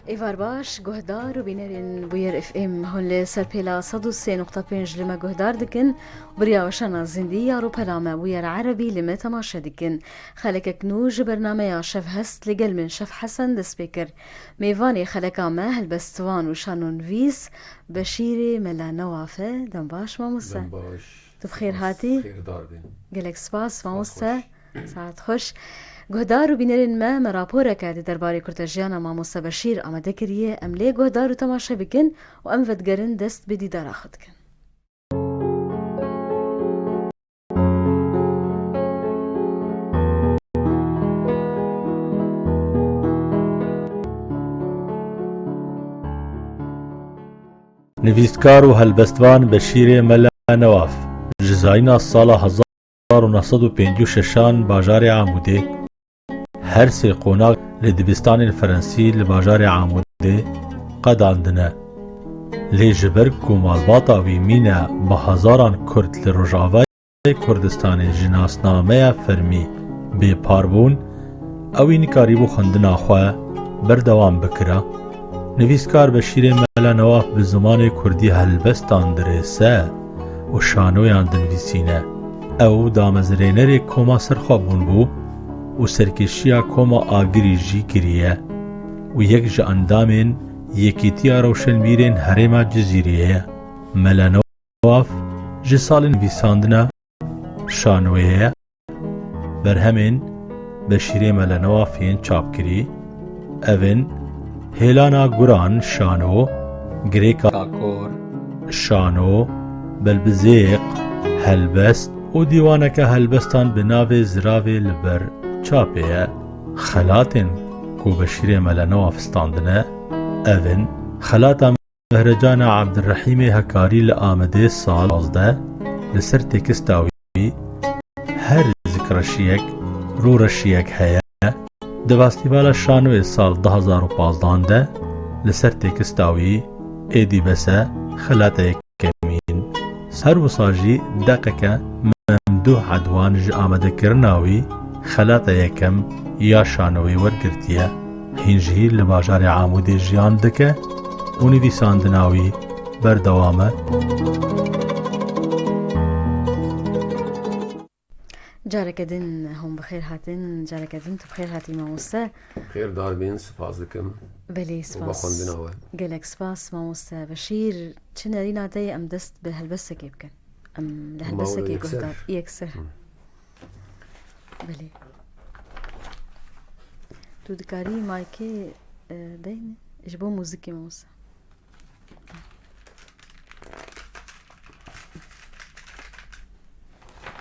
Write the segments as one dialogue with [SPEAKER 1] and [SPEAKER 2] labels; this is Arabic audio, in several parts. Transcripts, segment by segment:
[SPEAKER 1] ایوار باش گهدار و بینرین بویر اف ام هول سرپیلا 103.5 لما گهدار دکن بریا وشنا زندی یارو پلامه بویر عربی لما تماشا دکن خلک کنوج برنامه یا شف هست لگل من شف حسن دسپیکر میوانی خلکا مهل بستوان وشانون ویس بشیری ملا نوافه دم باش ماموسه
[SPEAKER 2] دم باش
[SPEAKER 1] تو بخیر هاتی؟
[SPEAKER 2] خیر دار بین
[SPEAKER 1] گلک سپاس ماموسه ساعت خوش گهدار و بینرین ما راپورا کرده درباره کرتاجیانا ماموسا بشیر آمده کریه ام لی گهدار و تماشا بکن و ام ودگرن دست به دیدار خود کن.
[SPEAKER 3] نویسکار و هەلبەستوان بەشیر مەلا نەواف جزاینا ساڵا 1956 باژارê Amûdê her sê qonak li dibistanên Frensî li bajarê Amûdê qedandine. Lê ji ber ku malbata wî mîne bi hezaran Kurd li Rojavayê Kurdistanê ji nasnameya fermî bêpar bûn, ew ê nikarîbû xwendina xwe berdewam bikira. Nivîskar Beşîrê Mela Newaf bi zimanê Kurdî helbestan dirêse û şanoyan dinivîsîne. Ew damezrênerê koma Serxwebûn bû û serkêşiya koma Agirî jî kiriye û yek ji endamên Yekîtiya Rewşenbîrên Herêma Cizîrê ye. Mela Newaf ji salên nivîsandina şanoyê berhemên Beşîrê Mela Newafên çapkirî, ev ên Hêlana Guran şano, Girêka Kor şano, Belbizêq, helbest û dîwaneke helbestan bi navê Ziravê li ber çapê ye. Xelatên ku Beşîrê Mela Newaf standine, ev ên xelata Mehrecana Abdirrehîmê Hekarî li Amedê sal 12 li ser têkista wî her zikreşiyek rûreşiyek heye. Di Festîvala Şanoyê sal 2015 de li ser têkista wî êdî bese xelateyek kemîn. Her wisa jî deqeke Memdûh Edwan ji amedekirina wî xelata yekem ya şanowê wergirtiye. Hîn jî li bajarê Amûdê jiyan dike û nivîsandina wî berdewam e.
[SPEAKER 1] جارك دين هم بخير هاتين جارك دين بخير هاتي ماموسا
[SPEAKER 2] خیر دار بین سپاس دکم
[SPEAKER 1] بلی
[SPEAKER 2] و
[SPEAKER 1] سپاس
[SPEAKER 2] بخوندنا و
[SPEAKER 1] گلک سپاس ماموسا بشیر چه نرينا داي ام دست به هلبسه بكن ام لهلبسه
[SPEAKER 2] مولو
[SPEAKER 1] كي
[SPEAKER 2] يكسر.
[SPEAKER 1] گهدار يكسر بلی تو دکاری مایکی دین اجبو موزیکی ماموسا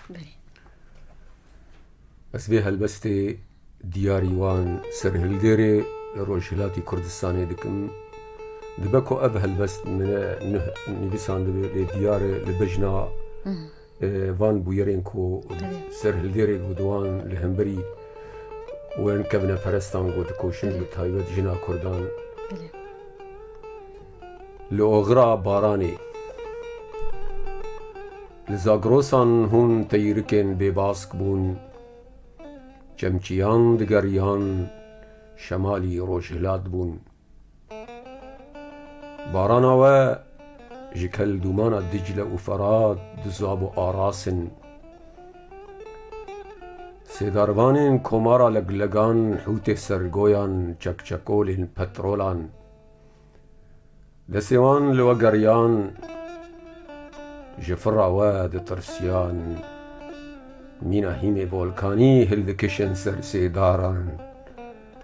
[SPEAKER 1] بلی
[SPEAKER 2] Ez vê helbestê diyarî wan Serhilderê li Rojhilatê Kurdistanê dikim. Dibe ku ev helbest nivîsan dibe lê diyarê li bejna van bûyerên ku Serhilderê Gudwan li hemberî wên kevneperestan got dikoşin bi taybet jina Kurdan
[SPEAKER 1] بلی
[SPEAKER 2] li oxira baranê. Li Zagrosan hûn teyîrikên bêbask bûn, çemçiyan digeriyan şemalî Rojhilat bûn. Barana we ji keldûmana Dicle û Ferat dizabû arasin. Sêdarvanên komara leglegan hûtê sergoyan çekçekolên petrolan. Desê wan li we geriyan ji fira we ditirsiyan. Mîna hîmê volkanî hildikişin ser sêdaran.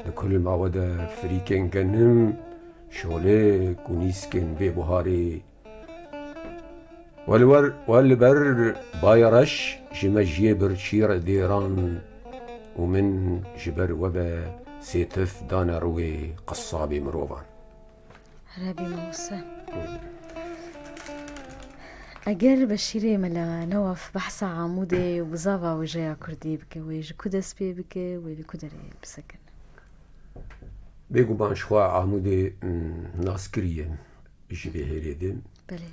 [SPEAKER 2] Di kulma we de firîkên genim, şolek û nîskên bêbuharê. We li ber baya reş ji me jiyê birçîre dêran û min ji ber we ve sêtif dane rûyê qessabê mirovan.
[SPEAKER 1] ربي موسى اگر بشيري ملا نوف بحث عمودي وبزافا وجايا كردي بك ويجي كدس بي بك ويجي كدري بسكن
[SPEAKER 2] Bêguman ji xwe Amûdê naskiriyên ji vê hêrê din.
[SPEAKER 1] بله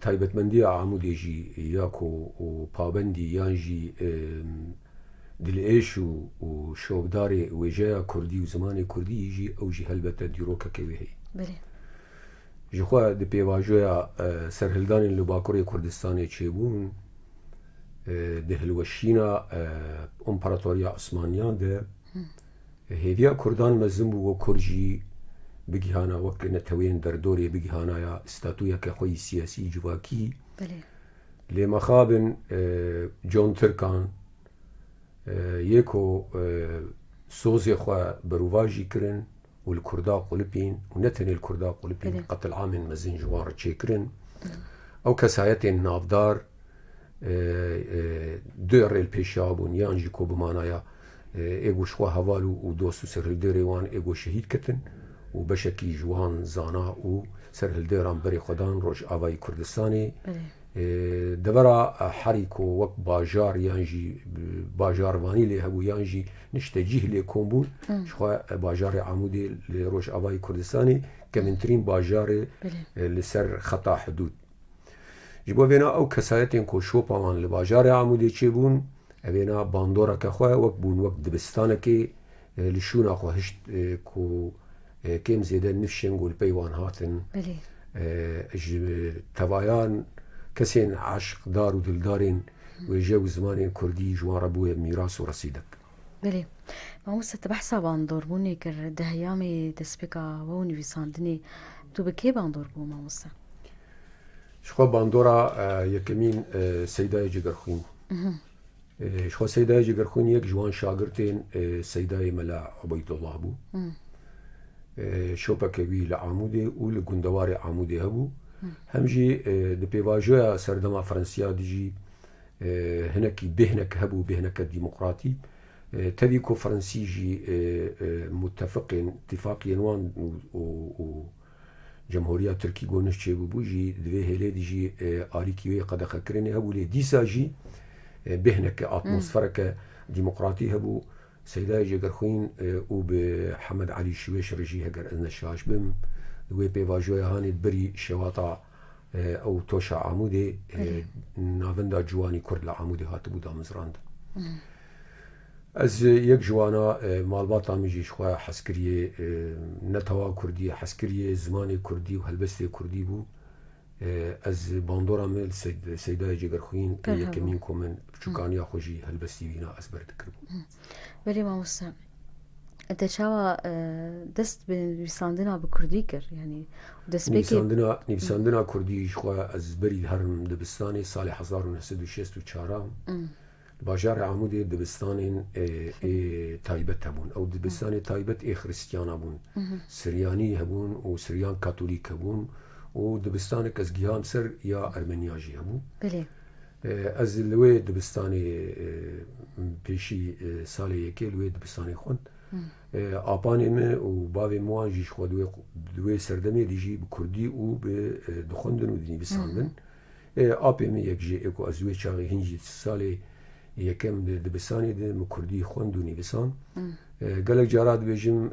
[SPEAKER 2] Taybetmendiya Amûdê jî ya ku û pabendî yan jî دلئیش و شوبداری ویجای کردی و زمان کردی جی او جی هلبت دیروکا که وی هی
[SPEAKER 1] بله
[SPEAKER 2] جخوا دی پیواجویا سرهلدان لباکوری کردستانی چه بون ده هلوشینا امپراتوریا عثمانیان ده هیویا کردان مزم بو و کرجی بگیهانا وقت نتوین در دوری بگیهانا یا استاتویا که خوی سیاسی جواکی
[SPEAKER 1] بله
[SPEAKER 2] لمخابن جون ترکان یکو سوزی خوا برواجی کرن و الكردا قلبين ونتني الكردا قلبين قتل عام مزين جوار تشيكرن او كسايت نافدار دور البيشابون يانجي كو بمانايا ايغو شخوا هوالو و دوستو سرهلديريوان ايغو شهيد كتن و بشكي جوان زانا و سرهلديران بري خدان روش آواي كردستاني دبرا حريكو وك باجار يانجي باجار واني لي هبو يانجي نشتجيه لي كومبون شخوا باجار عمودي لروش آواي كردستاني كمنترين باجار لسر خطا حدود جبو بينا او كسايتين كو شوبا وان لباجار عمودي چيبون بينا باندورا كخوا وك بون وك دبستانكي لشونا خو هشت كو كيم زيدا نفشن قول بيوان هاتن توايان كسين عشق دار و دلدارين ويجاو زمانين كردي جوار ابوه ميراث ورصيدك
[SPEAKER 1] بله ما وسط بحثا باندور بوني كر دهيامي تسبيكا ووني ويساندني تو بكي باندور بو ما وسط
[SPEAKER 2] شخوا باندورا يكمين سيداي جگرخوين شخوا سيداي جگرخوين يك جوان شاگرتين سيداي ملا عبيد الله بو شوبا كوي لعمودي و لگندوار عمودي هبو همجي دي بيواجويا سردما فرنسيا ديجي هناكي بهنك هبو بهنك الديمقراطي تبيكو فرنسي جي متفقين اتفاقيا وان و جمهورية تركي قونش چه بوجي دوه هلي ديجي آريكي قد خكرني هبو لي ديسا جي بهنك اتموسفرك ديمقراطي هبو سيداي جگرخوين و بحمد علي شويش رجي هجر ازنا شاش بم دوه بيواجويا هاني بري شواطا او توشا عمودي نافندا جواني كرد لعمودي هاتبو دا مزراند از یک جوانا مالباتا میجی شخوا حسکریه نتوا کردی حسکریه زمان کردی و هلبسته کردی بو از باندورا مل سیدای جگرخوین یکمین کومن چوکانیا خوشی هلبستی وینا از برد کربو
[SPEAKER 1] بله ما وسط انت شاوا دست بنویساندنا بکردی کر یعنی دست بکی
[SPEAKER 2] نویساندنا کردی شخوا از بری هرم دبستانی سال 1964 باجار عمودي دبستان تايبت هبون او دبستان تايبت خريستيان هبون سرياني هبون و سريان كاثوليك هبون و دبستان كزجيان سر يا ارمنيا جي هبون
[SPEAKER 1] بله
[SPEAKER 2] از لوي دبستان بيشي سالي يكي لوي دبستان خوند آپاني me و باوي موان جيش خو دوي سردمي ديجي بكردي و بدخندن و دنيفساندن آپي me يك جي اكو ازوي چاغي هنجي سالي یکم دبستانی ده مکردی خوند و نویسان گلک جارات بیجم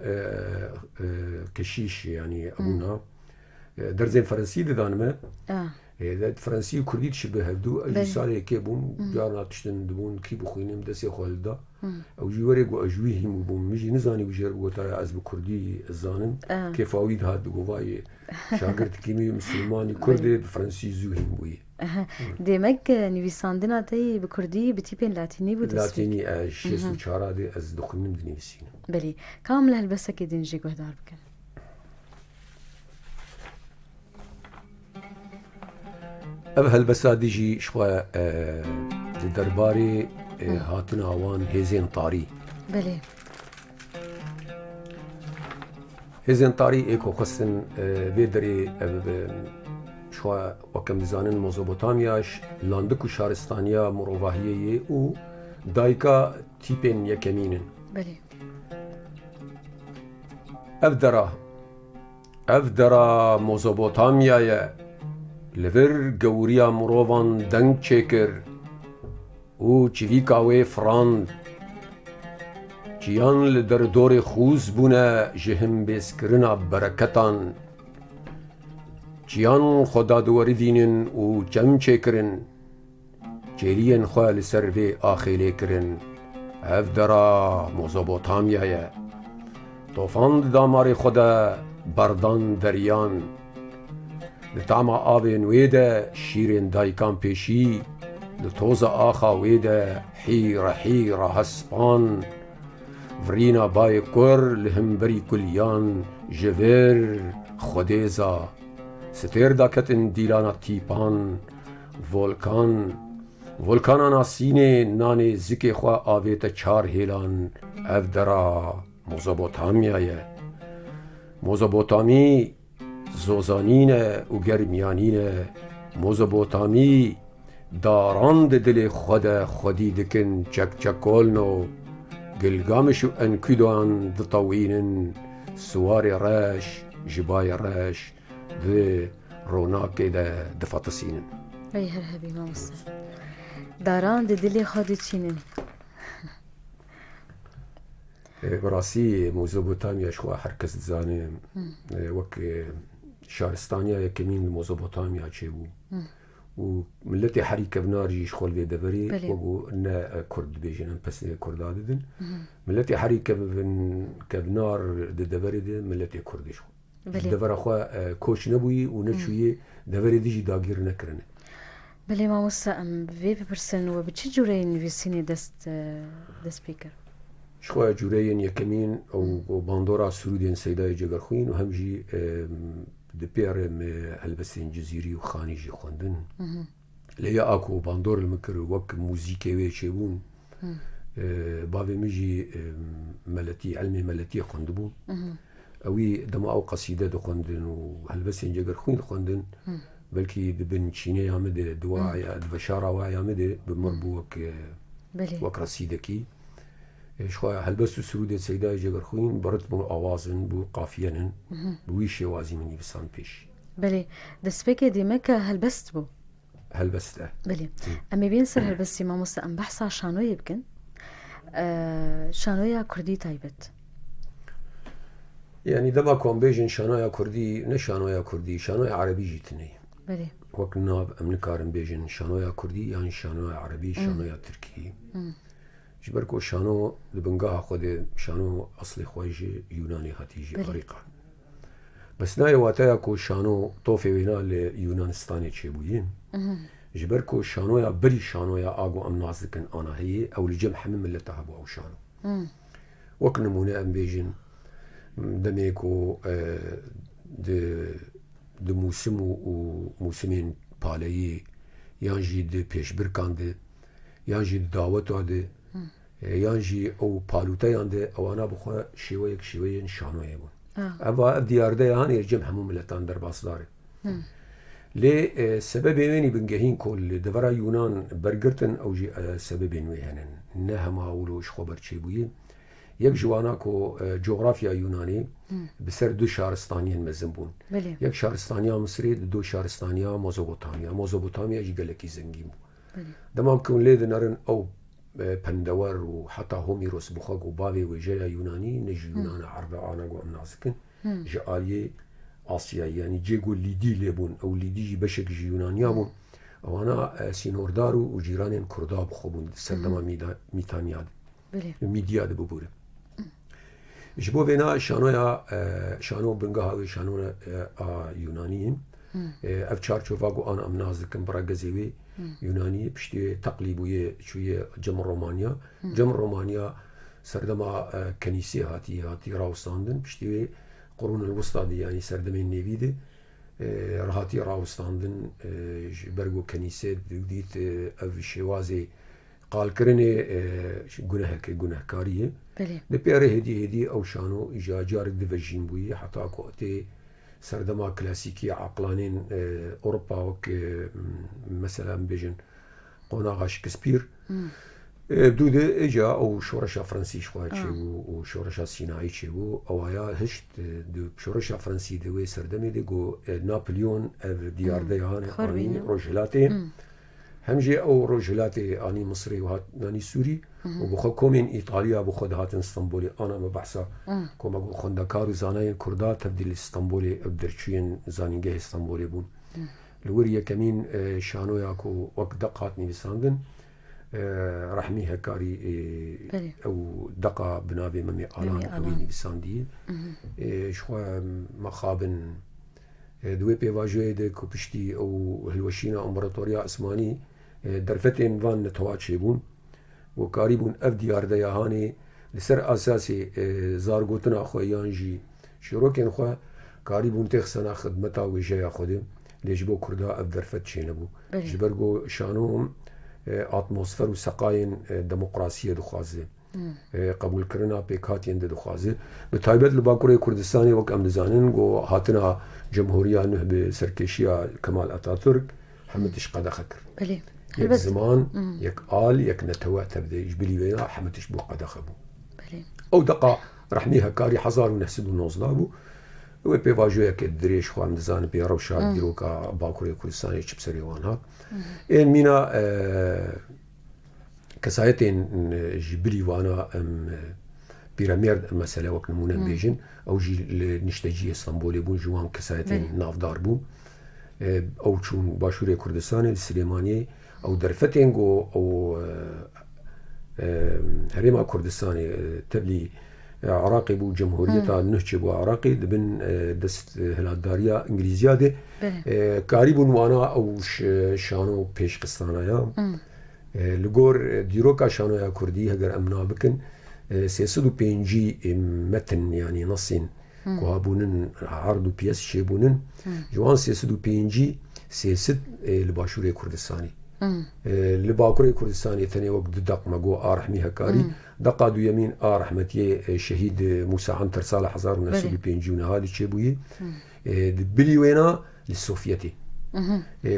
[SPEAKER 2] کشیش یعنی ابونا در زین فرانسی دانمه فرانسی و کردی تشبه هفدو اجی ساله که بوم جارنا تشتن دبون کی بخوینم دستی خالدا او جواری گو اجوی هم بوم میجی نزانی بجر بوتا از بکردی زانم که فاوید هاد بگوای شاگرد کیمی مسلمانی کرده فرانسی زو هم بوی
[SPEAKER 1] demek nivîsandina te bi Kurdî bi tîpên latînî bû
[SPEAKER 2] Latînî şêst û çara de ez dixwînim dinivîsînim.
[SPEAKER 1] Belê kamil helbesekê din jî guhdar bikin.
[SPEAKER 2] Ev helbesa dî jî xwe di derbarê hatina wan hêzên tarî.
[SPEAKER 1] Belê.
[SPEAKER 2] Hêzên tarî ê ku xwestin vê derê ev شوا وكم دزانن مزوبوتامياش لاندكو شارستانيا مروفاهية و دايكا تيبين يكمينن
[SPEAKER 1] بلي
[SPEAKER 2] افدرا مزوبوتاميا لفر قوريا مروفان دنگ چيكر و چويكاوي فراند جيان لدر دور خوز بونا جهم بسكرنا بركتان جیان خدا دوری دینن و جمع چکرن جلیان خواه لسر وی آخیلی کرن اف درا مزوبوتامیا طوفان داماری خود بردان دریان لطعم آب نویده شیرین دایکان پیشی لطوز آخا ویده حیر هسپان ورینا بای کر لهمبری کلیان جویر خودیزا ستیر داکتن دیلانا تیپان ولکانانا سینه نان زکی خواه آویت چار هیلان اف درا مزوبوتامیایه مزوبوتامی زوزانینه و گرمیانینه مزوبوتامی داراند دل خودی دکن چکولنو گلگامشو انکیدوان دطوینن سوار راش جبای راش و روناک ده دفاتسینن
[SPEAKER 1] ای هرهبی ماموسا داراند دل خودی چینن
[SPEAKER 2] براسی مزوبوتامیا شخوا هرکس زانه وک شارستانیا یکمین مزوبوتامیا چه بو و ملتی حریک بنارجی شخول به دبری وگو نه کرد بیجن پس کرداد دن ملتی حریک کبنار دبری ده ملتی کردش خو دبر خو کوچ نبوی و نچوی دبری دیجی داگیر نکرنه
[SPEAKER 1] بله ماموسا ام وی بپرسن و به چه جوره نویسینی دست بیکر
[SPEAKER 2] شخوا جورین یکمین او باندورا سرودین سیدای جگرخوین و همجی دپیرم هلبسین جزیری و خانی جی خوندن لیا آکو باندور المکر وک موزیکی وی چه بون باوی میجی ملتی علم ملتی خوند بون اوی دما او قصیده دو خوندن و هلبسین جگرخوین خوندن بلکی دبن چینه آمده دواعی دفشارا وعی آمده بمربو وک رسیده کی شخوا هلبستو سرود سیدای جگرخوین برد بو آوازن بو قافیانن بوی شوازی منی بسان پیش
[SPEAKER 1] بله دسپیک دیمک هلبست بو
[SPEAKER 2] هلبسته
[SPEAKER 1] بله امی بین سر هلبستی ماموسا ام بحثا شانوی بکن شانویا کردی تایبت
[SPEAKER 2] يعني دما كون بيجن شانويا كردي نه شانويا كردي شانويا عربي جيتني
[SPEAKER 1] بله
[SPEAKER 2] وقت ناب امنكارن بيجن شانويا كردي يعني شانويا عربي شانويا تركي جبركو شانو لبنگاه خود شانو اصلي خويجي يوناني هاتيجي اريقا بس ناي واتايا كو شانو طوفي وينا ليونانستاني تشيبوين جبركو شانويا بري شانويا اغو ام نازكن انا هي او لجم حمم اللي تهبو او شانو وقت نمونه ام بيجن دميكو د موسم و موسمين بالي يانجي د پیش برکاند يانجي دعوت واده يانجي او بالوتا يانده او انا بخوا شويه شانويه بون ابا ديارده هاني جم حموم ملتان در باسدار لي سبب ويني بنجهين كل دورا يونان برگرتن او جي سبب وي هنن نه ما اولوش خبر چي بوين یک جوانا کو جغرافیا یونانی بسر دو شهرستانیان مزن بون یک شهرستانیا مصری دو شهرستانیا موزوبوتامیا جی گلکی زنگی بون دمام کن لید نرن او پندور و حتی هومیروس بخواگ و باوی و جایا یونانی نجی یونان عرب آنگو امنازکن جالیه آسیایی یعنی جیگو لیدی لیبون او لیدی جی بشک جی یونانیا بون اوانا سینوردارو و جیرانین کردا بخوبون سردما میتانیاد میدیا ده ببوره جبو بنا شانو بنگاه شانو یونانیین اف چارچوفاگو آن ام نازکن برا گزیوی یونانی پشتی تقلیبوی چوی جمع رومانیا سردما کنیسی هاتی راوستاندن پشتی قرون الوسطا دی یعنی سردما نویده راحتی راوستاندن برگو کنیسی دیت اف شوازی قال کرنه گناهکاریه لپیاره هدی او شانو اجا جارك دفجين بوي حتى كوتي سردما كلاسيكي عقلانين اوروبا وك مثلا بيجن قناغ شكسبير بدوده اجا او شورشا فرنسي شواتشي و شورشا سيناي تشيبو او هيا هشت دو شورشا فرنسي دوي سردمي ديغو نابليون ديار ديهان روجلاتي همجي او روجلاتي اني مصري وهات ناني سوري وبخو كومين ايطاليا بخود هات اسطنبولي انا مبحثا كوما بو خندكار زاناي كردا تبديل اسطنبولي بدرچين زانينگه اسطنبولي بون لوريا كمين شانو ياكو وقت دقات نيساندن رحمی هکاری او دقا بنابه ممی آلان خوینی بساندی شخوا مخابن دوی پیواجوی ده که پشتی او هلوشینا امبراطوریا عثمانی درفتین وان نتواچه بون و کاری بون اف دیارده یهانی لسر اساسی زارگوتنا خویان جی شروکن خوا کاری بون تخسنا خدمتا ویجه خودم لیجبو کردا اف درفت چه نبو جبرگو شانوم اتمسفر و سقاین دموکراسی دخوازه قبول کرنا پیکاتین دخوازه به تایبت لباکوره کردستانی وک ام دزانن گو هاتنا جمهوریه نه به سرکشیا کمال اتاتورک حمدش قد خکر
[SPEAKER 1] بله
[SPEAKER 2] یک زمان یک آل یک نتوه تبدأ جبلي وينا حمتش بو قد خبو
[SPEAKER 1] بله
[SPEAKER 2] او دقا رحميها كاري 1919 بو و بيواجو يك دريش خوان دزان بي روشا ديروكا باكوري كردستاني چبسري وانها ان مينا كسايتين جبلي وانا بيرامير المسألة وقت نمونا بيجن او جي نشتجي اسطنبولي بون جوان كسايتين نافدار بو او چون باشوري كردستاني سليمانية او درفتنگو او هريما كردستاني تبلي عراقي بو جمهوريتا نهجي بو عراقي دبن دست هلالداريا انجليزيا دي كاريبون وانا او شانو پیش قستانايا لغور ديروكا شانويا كردي هگر امنا بكن 305 متن يعني نصين كوابونن عرض بيس شيبونن جوان 305 سياسة لباشوري كردستاني لباكوري كردستاني ثاني وقت دق مجو رحمي هكاري دقا دو يمين رحمتي شهيد موسى عنتر صالح 1905 هذا شيبوي بلي وينا للسوفيتي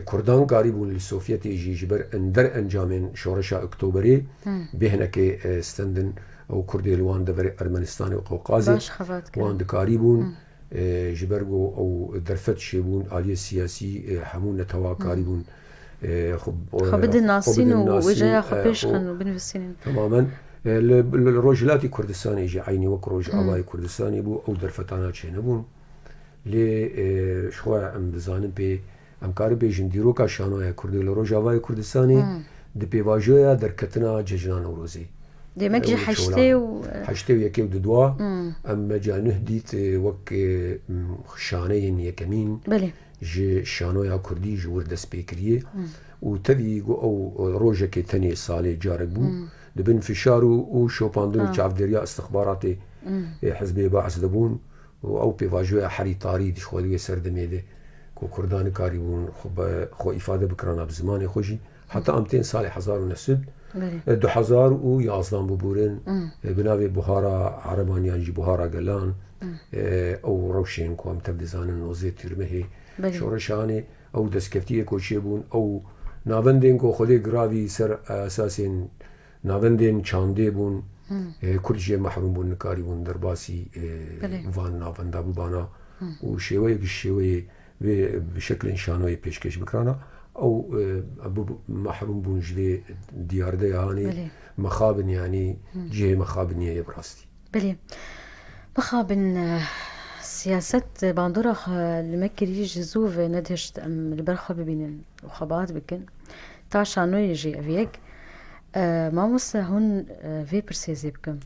[SPEAKER 2] كردان قريبون للسوفيتي يجي جبر اندر انجامين شورشا اكتوبري بهنك استندن او كردي الوان دبر ارمنستاني وقوقازي وان قريبون جبرجو او درفت شيبون آلية سياسي حمون توا قريبون
[SPEAKER 1] خبد الناسين ووجايا خبيش خنو بنفسين
[SPEAKER 2] تماما الرجلاتي كردستاني يجي عيني وكروج عواي كردستاني بو او درفتانا تشينبون لي شخوا ام بزانم بي ام كاري بيجن ديروكا شانويا كردي الروج عواي كردستاني دي بيواجويا دركتنا ججنان وروزي
[SPEAKER 1] ديمك جي حشتي
[SPEAKER 2] ويكي وددوا ام جا نهديت وك شانين يكمين
[SPEAKER 1] بلي
[SPEAKER 2] جي شانويا كردي جور دس بيكريه وتبي او روجك تاني صالي جارك بو دبن فشارو و شوباندون جاف دريا استخباراتي حزب باعث دبون او بيواجويا حري طاري دي خودي سردميده كو كردان كاريبون خو افاده بكرانا بزمان خوشي حتى 200 سال حزار ونسد 2011 ببورن بناوي بوهارا عربانيان جي بوهارا قلان او روشين كو ام تبدزان نوزي ترمهي شورشاني او دسكفتيه كوشيبون او ناوندين كو خودي غراوي سر اساسين ناوندين چانده بون كرجي محروم بون نكاري بون درباسي وان ناوندا ببانا و شوي بشكل شانوي پیشکش بکرانا او محروم بون جلي ديار ده يعني مخابن يعني جهه مخابنيه براستي
[SPEAKER 1] بلي مخابن سياسة باندورا المكري جزوف ندهشت ام البرخة ببين وخبات بكن تا شانو يجي افيك ما مس هون في برسيزي بكم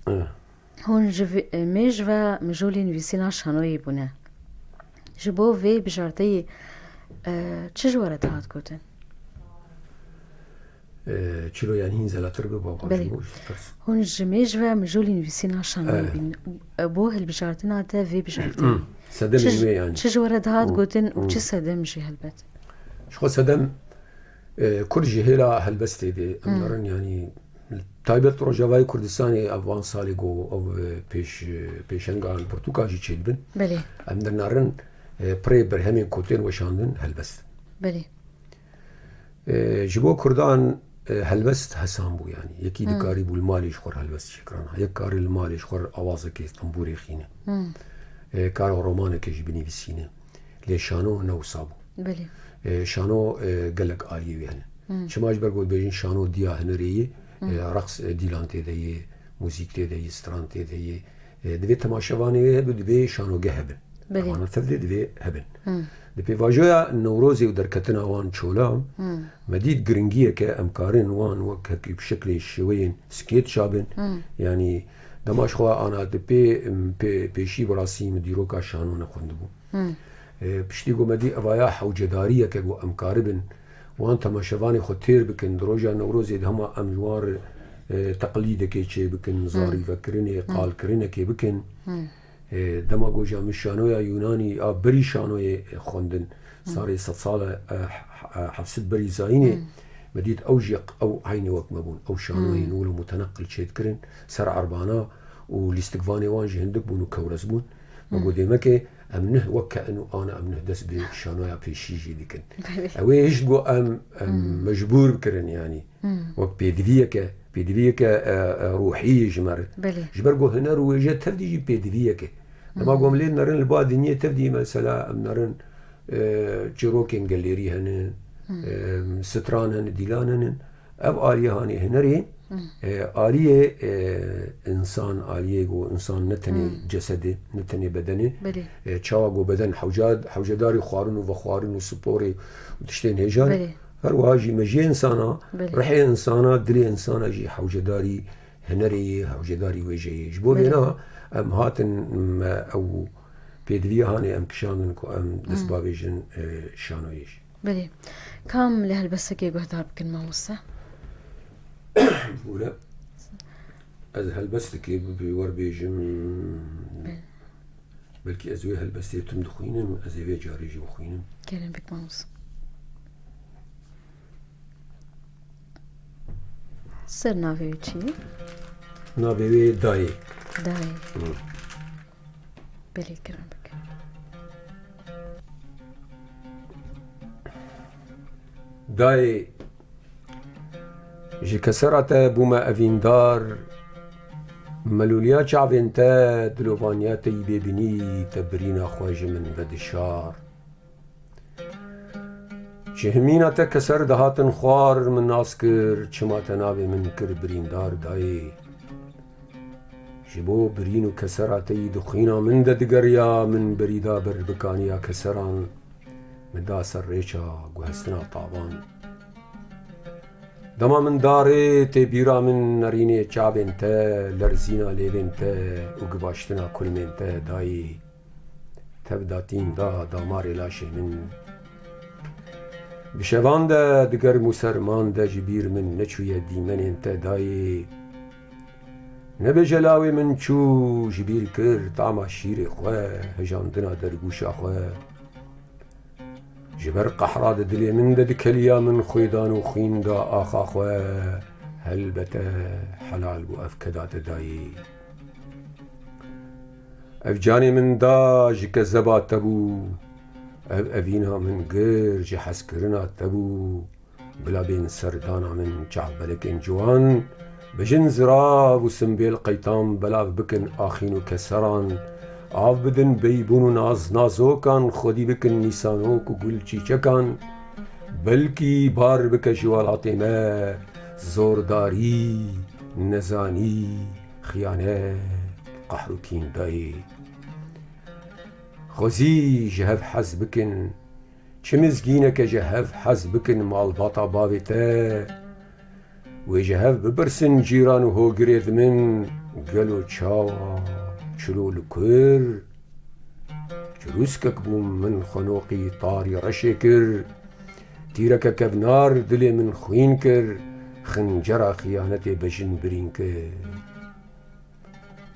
[SPEAKER 1] هون ميجوا مجولين فيسينا شانو يبونه جبو في بجارتي چجوره هات كوتن
[SPEAKER 2] چلو يعني هين زلاتر بابا
[SPEAKER 1] هون جميجوا مجولين فيسينا شانو يبين بو هالبجارتنا تا في بجارتي
[SPEAKER 2] سدم يعني
[SPEAKER 1] چجوره هات كوتن وچ سدم جي هلبت
[SPEAKER 2] شخو سدم كل جهيلا هلبستي دي امرن يعني تايبت روجاواي كردستاني افوان ساليغو او بيشنغان برتوكاجي تشيلبن
[SPEAKER 1] بلي
[SPEAKER 2] امدنارن بري برهمين كوتين وشاندن هلبست
[SPEAKER 1] بلي
[SPEAKER 2] جبو كردان هلبست حسان بو يعني يكي دكاري بو المالي شخور هلبست شكرانا يكاري المالي شخور اوازك طنبوري خينه كارو رومانك جبني بسينه ليشانو نو صابو
[SPEAKER 1] بلي
[SPEAKER 2] شانو قلق آلية يعني شماج برقود بيجين شانو ديا هنريه رقص ديلان تيديه موسيقى تيديه ستران تيديه دبي تماشاواني دبي شانو جهبن
[SPEAKER 1] بله.
[SPEAKER 2] أنا تفدي دبي هبن دبي واجويا النوروزي ودركتنا وان شولام مديد جرينجية كأمكارين وان وكهكي بشكل شوين سكيت شابن يعني دماش خوا أنا دبي بيشي براسي مديروكا شانونا خندبو بشتيقو مدي أبايا حوجدارية كجو أمكاربن وان تماشواني خطير بكن دروجا نوروزي هما أمجوار تقليدك كي بكن زاري فكرني قال كرني كي بكن دما گوجا مشانويا يوناني بري شانوي خوندن صار 6 سال حفصت بري زايني مديد اوجق او عيني وك مبون او شانوي نولو متنقل شيت كرن سر عربانا والاستقفاني وانجي هندك بونو كورزبون ما قودي مكي امنه وكا انه انا امنه دس بشانويا بيشيجي ديكن اوي يشبو ام مجبور كرن يعني وك بيدفيك روحية جمر جبرقو هنا رويجة تفدي بيدفيك لما قوم لين نرن البعض دنيا تفدي مثلا نرن جروكين جاليري هن ستران هن ديلان هن اب آلية هاني هنرين آلية انسان آلية جو انسان نتني جسدي نتني بدني چاوغو بدن حوجداري خوارن وخوارن وسبوري وتشتين هجار هرواجي مجي انسانا رحي انسانا دلي انسانا جي حوجداري هنري حوجداري ويجي جبو بينا ام هاتن او بيدليا هاني ام كشانن كو ام دسبابيجن شانويش
[SPEAKER 1] بلي كام لهالبسكي قهدار بكن موسى
[SPEAKER 2] ولا از هالبسكي بيور بيجم بلكي ازوي هالبسكي تمدخوينم ازوي جاري جي بخوينم
[SPEAKER 1] كلام بك موسى سر ناوی چی؟
[SPEAKER 2] ناوی دای
[SPEAKER 1] بلی کرم بک
[SPEAKER 2] دای جی کسرات بوما افیندار ملولیا چاوین تا دلوانیات ای ببینی تبرین خواج من بدشار جهمينا تكسر دهاتن خوار من ناسكر چما تنابي من كر بريندار داي جبو برينو كسراتي دخينا من ددقريا من بريدا بربكانيا كسران من دا سريشا قهستنا طابان دما من داري تبيرا من نريني چابين تا لرزينا ليبين تا وقباشتنا كل من تا داي تبداتين دا داماري لاشي من بشوان دا دگر مسرمان دا جبیر من نچوی دیمن انت دایی نبه جلاوی من چو جبیر کر طعما شیر خواه هجاندنا درگوشا خواه جبر قحرا دا دلی من دا دکلیا من خویدان و خوین دا آخا خواه هلبتا حلال بو افکدات دایی افجانی من دا جک زبات تبو أبينا من غير جي حسكرنا تبو بلا بين سردانا من جعبلك جوان بجن زراب وسنبيل قيتام بلا بكن آخين كسران آف بدن بيبون ناز نازوكان خودي بكن نيسانوك وقل چيچكان بلكي بار بك جوالاتي ما زورداري نزاني خيانات قحروكين داي خوزي جهف حزبكن چمزگينك جهف حزبكن مال باطا باويتا وجهف ببرسن جيران وهو قريد من قالو چاوا چلو لكر جروسكك بوم من خنوقي طاري رشكر تيرك كبنار دلي من خوين كر خنجرا خيانتي بجن برين كر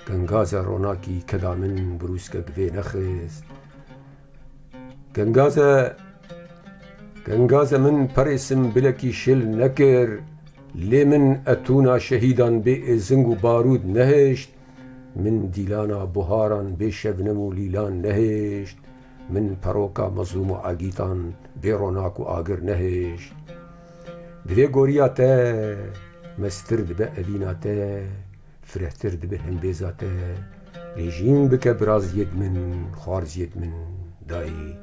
[SPEAKER 2] گنگازا روناكي كدا من بروسكك في نخس گنگازا من پرسم بلكي شل نكر لي من اتونا شهيدان بي زنگو بارود نهشت من ديلانا بهاران بي شبنمو ليلان نهشت من پروكا مظلوم عاقيتان بي روناكو آگر نهشت دوی گوريا تا مسترد با ابينا تا فرحتر دبه هم بيزاته ريجيم بك براز يد من خوارز يد من داي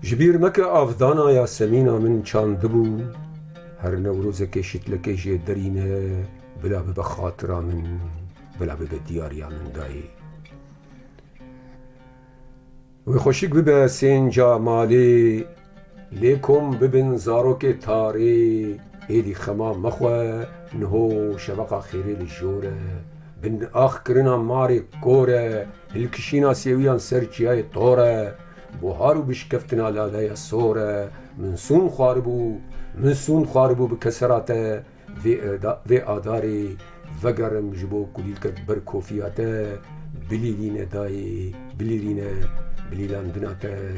[SPEAKER 2] جبير مكة أفضانا يا سمينا من چان دبو هر نوروزك شتلك جي درينه بلا بخاطرة من بلا بدياريا من داي وخوشک ببه سینجا مالی لیکم ببین زاروک تاری ایدی خما مخوه نهو شبقا خیری لجوره بن آخ کرنا ماری کوره الکشینا سیویان سرچیای طوره بوهارو بشکفتنا لالای سوره من سون خواربو بکسراته وی آداری وگرم جبو کلیل کد بر کوفیاته بلیلینه دایی بلیلان دناته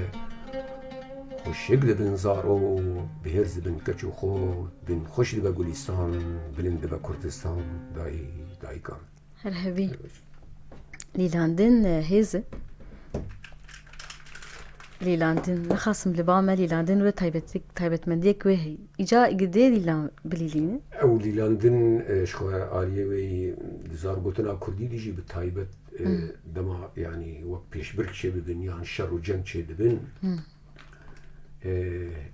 [SPEAKER 2] خوشک دبن زارو بهرز بن کچو خو بن خوش دبا گلیستان بلند دبا کردستان دایی کان
[SPEAKER 1] هرهبي ليلاندن هيزة ليلاندن نخاصم لبامة ليلاندن تايبت منديك وهي إجا إقدي ليلان بليلين
[SPEAKER 2] او لیلاندن شخوة آلیه وی زارگوتنا کردی دیجی به تایبت دما يعني وقت پیش برک چه ببین یان شر و جنگ چه ببین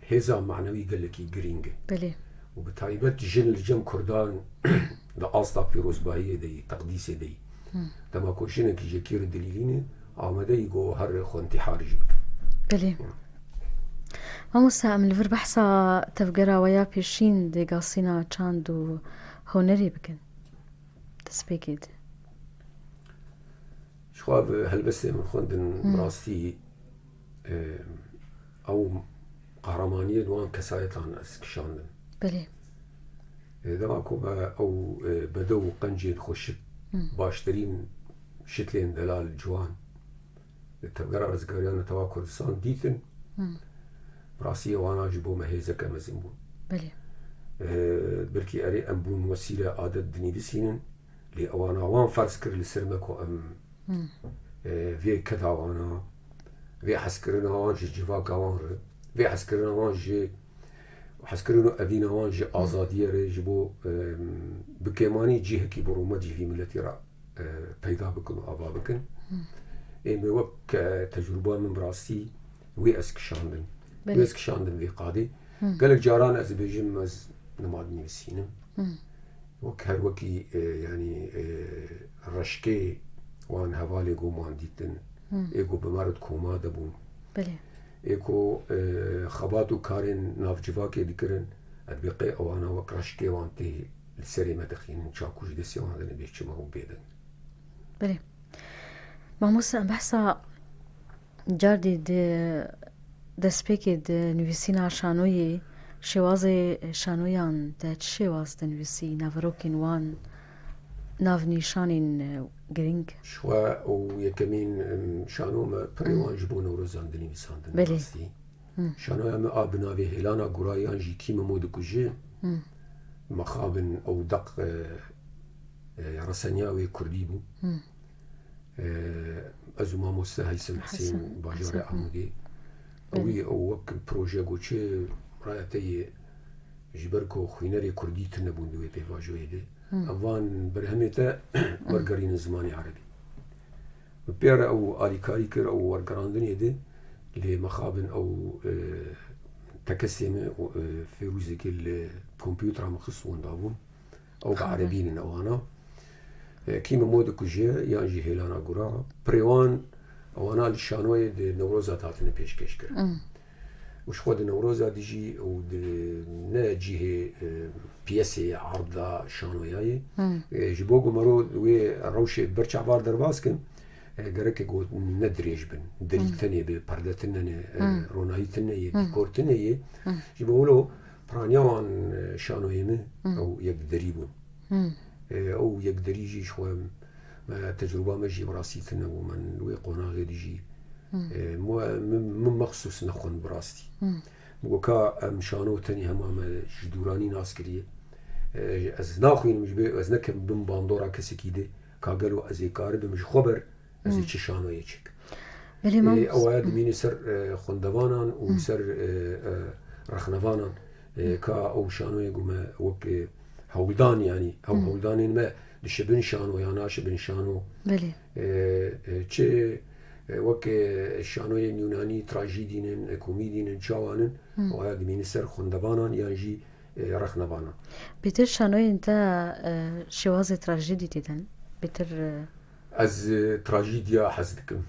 [SPEAKER 2] هزا معنوی گلکی گرینگه
[SPEAKER 1] بلي
[SPEAKER 2] و به تایبت جن لجم کردان دا آستا پیروزبایی دی تقدیس دی دما کوشنه کی جکیر دلیلینه آمده ایگو هر خونتحاری جبک
[SPEAKER 1] بلي ماموسا من الفر بحثا تفقرا ويا بيشين دي قاصينا چاندو هونري بكن تسبيكيد
[SPEAKER 2] شخواب هلبسته من خوندن براستی او قهرمانیه دوان کسایتان اسکشاندن
[SPEAKER 1] بلي
[SPEAKER 2] دما کوبا او بدو قنجين خوشت باشترین شتلين دلال جوان تفقرا رزگاریان توا کردستان دیتن براستی وانا جبو مهیزه کمزین بون
[SPEAKER 1] بلي
[SPEAKER 2] بلكي أري أم بون وسيلة عادة دني بسينن لي أوانا وان فرس كر لسرمكو أم في كذا وانا في حسكرنا وان جي جواكا وان في حسكرنا وان جي وحسكرنا أبينا وان جي آزادية ري جبو بكيماني جي هكي بروما جي في ملتي را پیدا بكن وآبا بكن إيمي وك تجربة من براسي وي أسكشاندن وي أسكشاندن في قادي قالك جاران از بيجم از نماد نویسینم وك هر وكي يعني رشكي وان هوالي قومان ديتن ايقو بمارد كوما دبون
[SPEAKER 1] بلي
[SPEAKER 2] ايقو خباتو كارين ناف جواكي ديكرن ادبقي اوانا وك رشكي وان تي لسري مدخين چاكوش دسي وان دن بيش ما هو بيدن
[SPEAKER 1] بلي ماموسا بحثا جاردي دسبيكي نويسينا شانوي شوازي شانويان دات شواز دنويسي نافروكين وان ناف نيشانين جرينج
[SPEAKER 2] شوا او يكمين شانو ما بريوان جبون ورزان دني بساندن
[SPEAKER 1] بلي
[SPEAKER 2] شانو يا ابنا في هلانا غرايان جي كيما مودكو جي مخابن او دق رسنياوي كرديبو ازوما موسى هيثم حسين باجور عمودي اوي او وك بروجي گوچه رايتي جبركو خوينري كردي تنبون دوي بيواجويدي اوان برهمته ورگرين زماني عربي بير او اليكاري كر او ورگراندن يدي لمخابن او تكسيم فيروزك الكمبيوتر مخصون دابون او بعربين اوانا كيما مود كوجيه يانجي هيلانا غورا بريوان اوانا الشانوي دي نوروزا تاتن بيشكش كر وش خود نوروزا ديجي او نه جهه بيسي عرضه شانوياي جبوغو مرو وي روشي برچا بار درباسكن گرك گو ندريج بن دريتني به پردتنن رونايتنن ديكورتنن جبولو برانيوان شانويمه او يك دريبون او يك دريجي شو ما تجربه مجي براسيتنا ومن وي قناغي ديجي من مخصوص نخون براستي وكا مشانو تاني هما جدوراني ناس كريه از ناخوين مش بي از نكم بن باندورا كسكيده كاغلو از كار بمش خبر از چه شانو يچك او هاد مين سر خوندوانان و سر رخنوانان كا او شانو يقوم وك هولدان يعني او هولدان ما لشبن شانو يا ناشبن شانو
[SPEAKER 1] بلي
[SPEAKER 2] چه وك شانو يوناني تراجيدين كوميدين جوانن وهاد مين سر خوندوانان يانجي رخنوانان
[SPEAKER 1] بيتر شانو انت شواز تراجيدي تدن بيتر
[SPEAKER 2] از تراجيديا حزدكم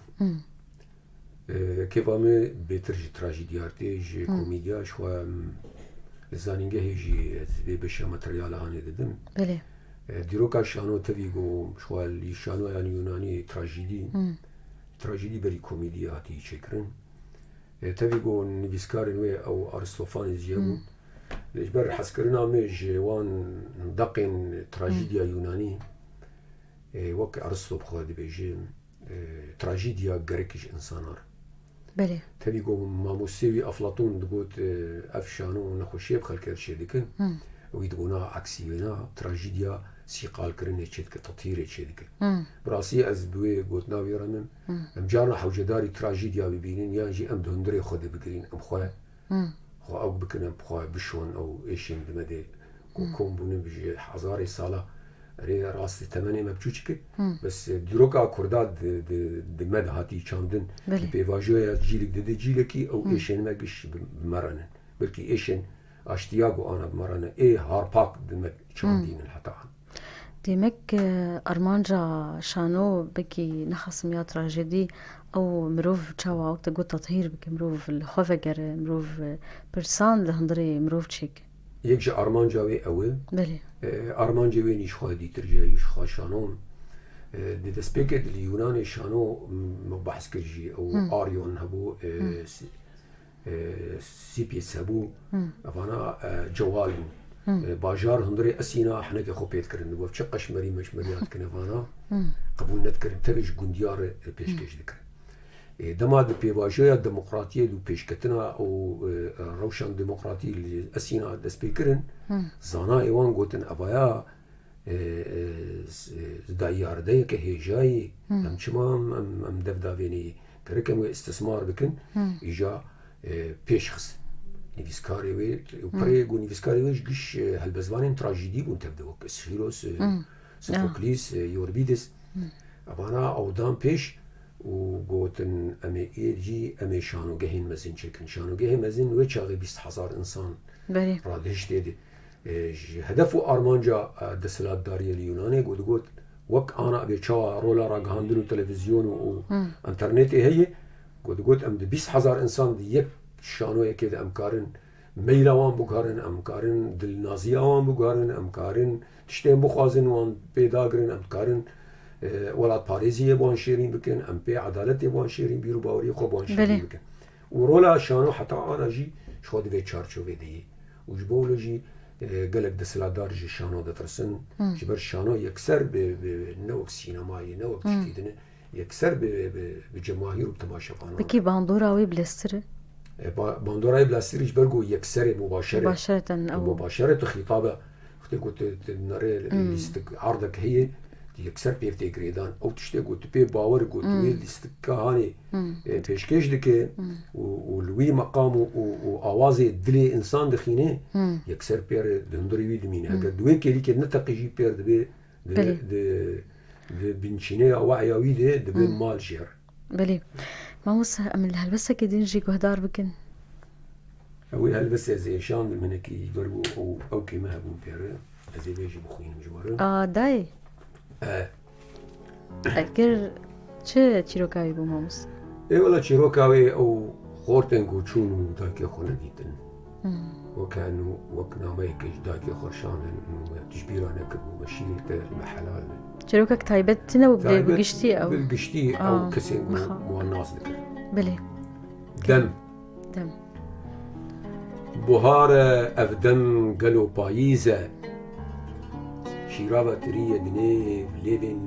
[SPEAKER 2] كيفامي بيترج تراجيديارتي جي كوميديا شوى لزانينجه هيجي بيبشا ماتريال هاني ددن
[SPEAKER 1] بله
[SPEAKER 2] ديروكا شانو تفيقو شوى اللي شانو يعني يوناني تراجيدي بري كوميديا هاتي شكرن تفيقو نبيسكارن وي او ارستوفانيس جيبو لجبر حسكرنا ميج وان دقن تراجيديا يوناني وك ارسطو بخوادي بيجي تراجيديا غريكيش انسانار
[SPEAKER 1] بله
[SPEAKER 2] تبيقو ماموسيوي افلاطون دقوت افشانو نخوشي بخلك هادشي ديكن ويدقونا عكسيونا تراجيديا سيقال كرن هيتشيدك تطهير هيتشيدك براسي از بوي قوت ناوي رمم ام جارنا حوجداري تراجيديا ببينين يانجي ام دهندري خود بقرين ام خواه خو او بكن ام خواه بشون او ايشين بمدي كوم بونم بجي هزاري سالا ري راستي تمني مبچوچك بس دروكا كرداد د مد هاتي چاندن بيواجويا جيلك د جيلكي او ايشن ماكش بمرن بلكي ايشن اشتياغو انا بمرن اي هارباك د چاندين حتى
[SPEAKER 1] ديمك ارمانجا شانو بكي نخصم يا تراجيدي او مروف تشاوا او تقول تطهير بكي مروف الخوفجر مروف برسان لهندري مروف تشيك
[SPEAKER 2] يكجي ارمانجاوي اوي
[SPEAKER 1] بله
[SPEAKER 2] ارمانجاوي نيش خادي ترجايش خاشانون دي دسبيكت اليوناني شانو مبحث كرجي او اريون هبو سيبيس هبو افانا جوال باجار هندري اسينا احنا كي خوبيت كرن و فشقش مري مش مريات كنفانا قبول نتكرن ترج جنديار بيشكش ذكر دما د بيواجهه ديمقراطيه دو بيشكتنا او روشن ديمقراطي الاسينا د سبيكرن زانا ايوان غوتن ابايا دايار ديك هيجاي ام تمام ام دفدافيني كركم استثمار بكن اجا بيشخص نيفيسكاري وي بريغو نيفيسكاري وي جش هالبزوانين تراجيدي بون تبدو سفيروس سوفوكليس يوربيدس ابانا او دام بيش وقوتن امي ايجي امي شانو جهين مزين شكن شانو جهين مزين ويشاغي 20000 انسان
[SPEAKER 1] بله
[SPEAKER 2] رادش ديدي هدفو ارمانجا دسلات داريه اليوناني قلت وك انا ابي تشوا رولا راغاندنو تلفزيون و انترنت هي قلت ام 20000 انسان دي يك شانو يكيد امكارن ميلاوان بوغارن امكارن دل نازياوان بوغارن امكارن تشتين بخوازن وان بيداغرن امكارن ولات باريزيه بوان شيرين بكن ام بي عدالت بوان شيرين بيرو باوري خو بوان شيرين بكن ورولا شانو حتى انا جي شود في تشارچو دي وجبولوجي قالك دسلادار جي شانو دترسن جبر شانو يكسر بنوك سينمائي نوك تشكيدن يكسر بجماهير وتماشفانا
[SPEAKER 1] بكي باندوراوي بلاستر
[SPEAKER 2] باندوراي بلاستر جبرغو يكسر
[SPEAKER 1] مباشرة او
[SPEAKER 2] مباشرة خطابه اختي قلت نري عرضك هي يكسر بيفتي جريدان او تشتي قلت بي باور قلت وي لستكا هاني بيشكيش دك ولوي مقامه واوازي دلي انسان دخينه يكسر بير دندري وي دمينه اگر دوي كلي كد نتقي جي بير دبي د بنشينه وعيا وي دبي مال شير
[SPEAKER 1] بلي ما وص من هالبسه كدين جي قهدار بكن
[SPEAKER 2] اوي هالبسه زي شان منكي يضربوا او كيما هبون بير زي بيجي بخوين جوار
[SPEAKER 1] داي اگر چه چیروکاوی بو ماموس
[SPEAKER 2] والله چیروکاوی او خورتن گوچون داکی خونه دیدن وكانوا وكنا ما يكش داكي خرشان تجبيرانه كبو مشيت المحلال
[SPEAKER 1] چیروکاک تایبتنا وبلقشتي او
[SPEAKER 2] بالقشتي او كسين مو الناس ذكر
[SPEAKER 1] بلي
[SPEAKER 2] دم بهار افدم قالوا بايزه شیرابا تریه دنیف لیدن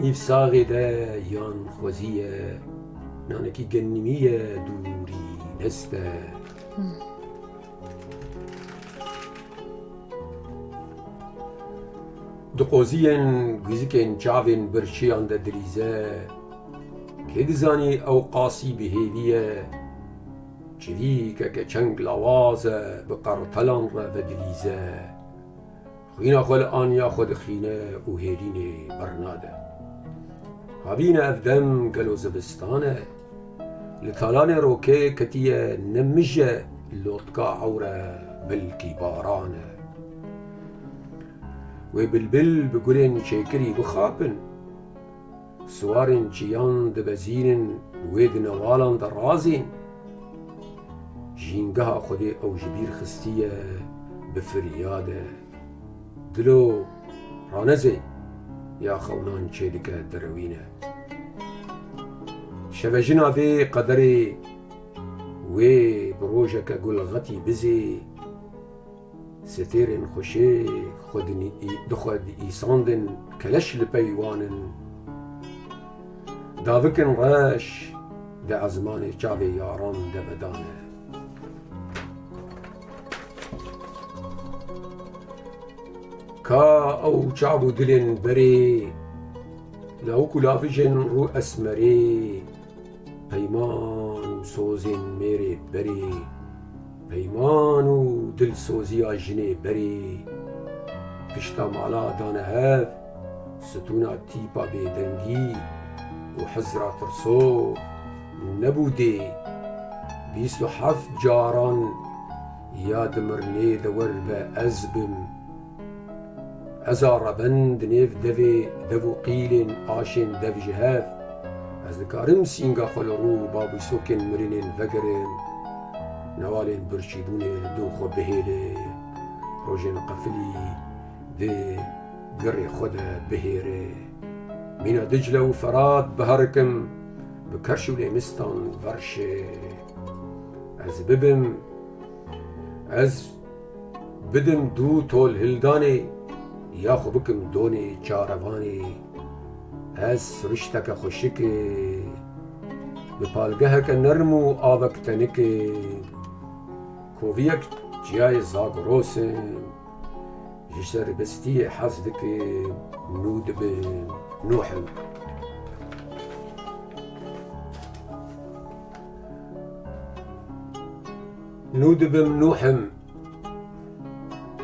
[SPEAKER 2] نیف ساغی ده یان خوزیه نانکی گنمیه دوری نسته دقوزیین گوزیکین چاوین برچیان ده دریزه که دزانی او قاسی بهیویه چوی که چنگ لوازه بقرطلان را و دریزه خينا خل آن يا خد خينا وهيريني برناده هابينا أفدم قالوا زبستانه لطالاني روكي كتية نمجة اللوطقا عورة بالكبارانه وبالبل بقولين شيكري بخابن سوارن چیان دبزین وید نوالان در رازین جینگها خودی او جبیر خستیه بفریاده دلو رانزی یا خونان چیدکه دروینه شبجنا في قدري وي بروجك قول غطي بزي ستيرن خوشي خدني دخد إيساندن كلش لبيوانن دافكن راش دا عزماني جابي ياران دا بدانه كا أو جابو دلن بري لو كلافجن رو أسمري پیمان و سوزین میره بری پیمان و دل سوزی آجنه بری پشتا مالا دانه هف ستونا تیپا بیدنگی و حزرا ترسو نبوده 27 جاران یاد مرنه دور با ازبم ازا ربند نیف دو قیل آشن دو جهف از دکارم سینگا خلرو بابی سوکن مرینین وگرین نوالین برشیدونه دو خو بهیله روژن قفلی ده گری خود بهیره مینا دجله و فراد بهرکم بکرشو لیمستان ورشه از بدم دو تول هلدانه یا خو بکم دونه چاروانه از رشتك خوشك بپالگهك نرم و آوك تنك كوفيك جياي زاغروس جسر بستي حسدك نود بنوحل نود بمنوحم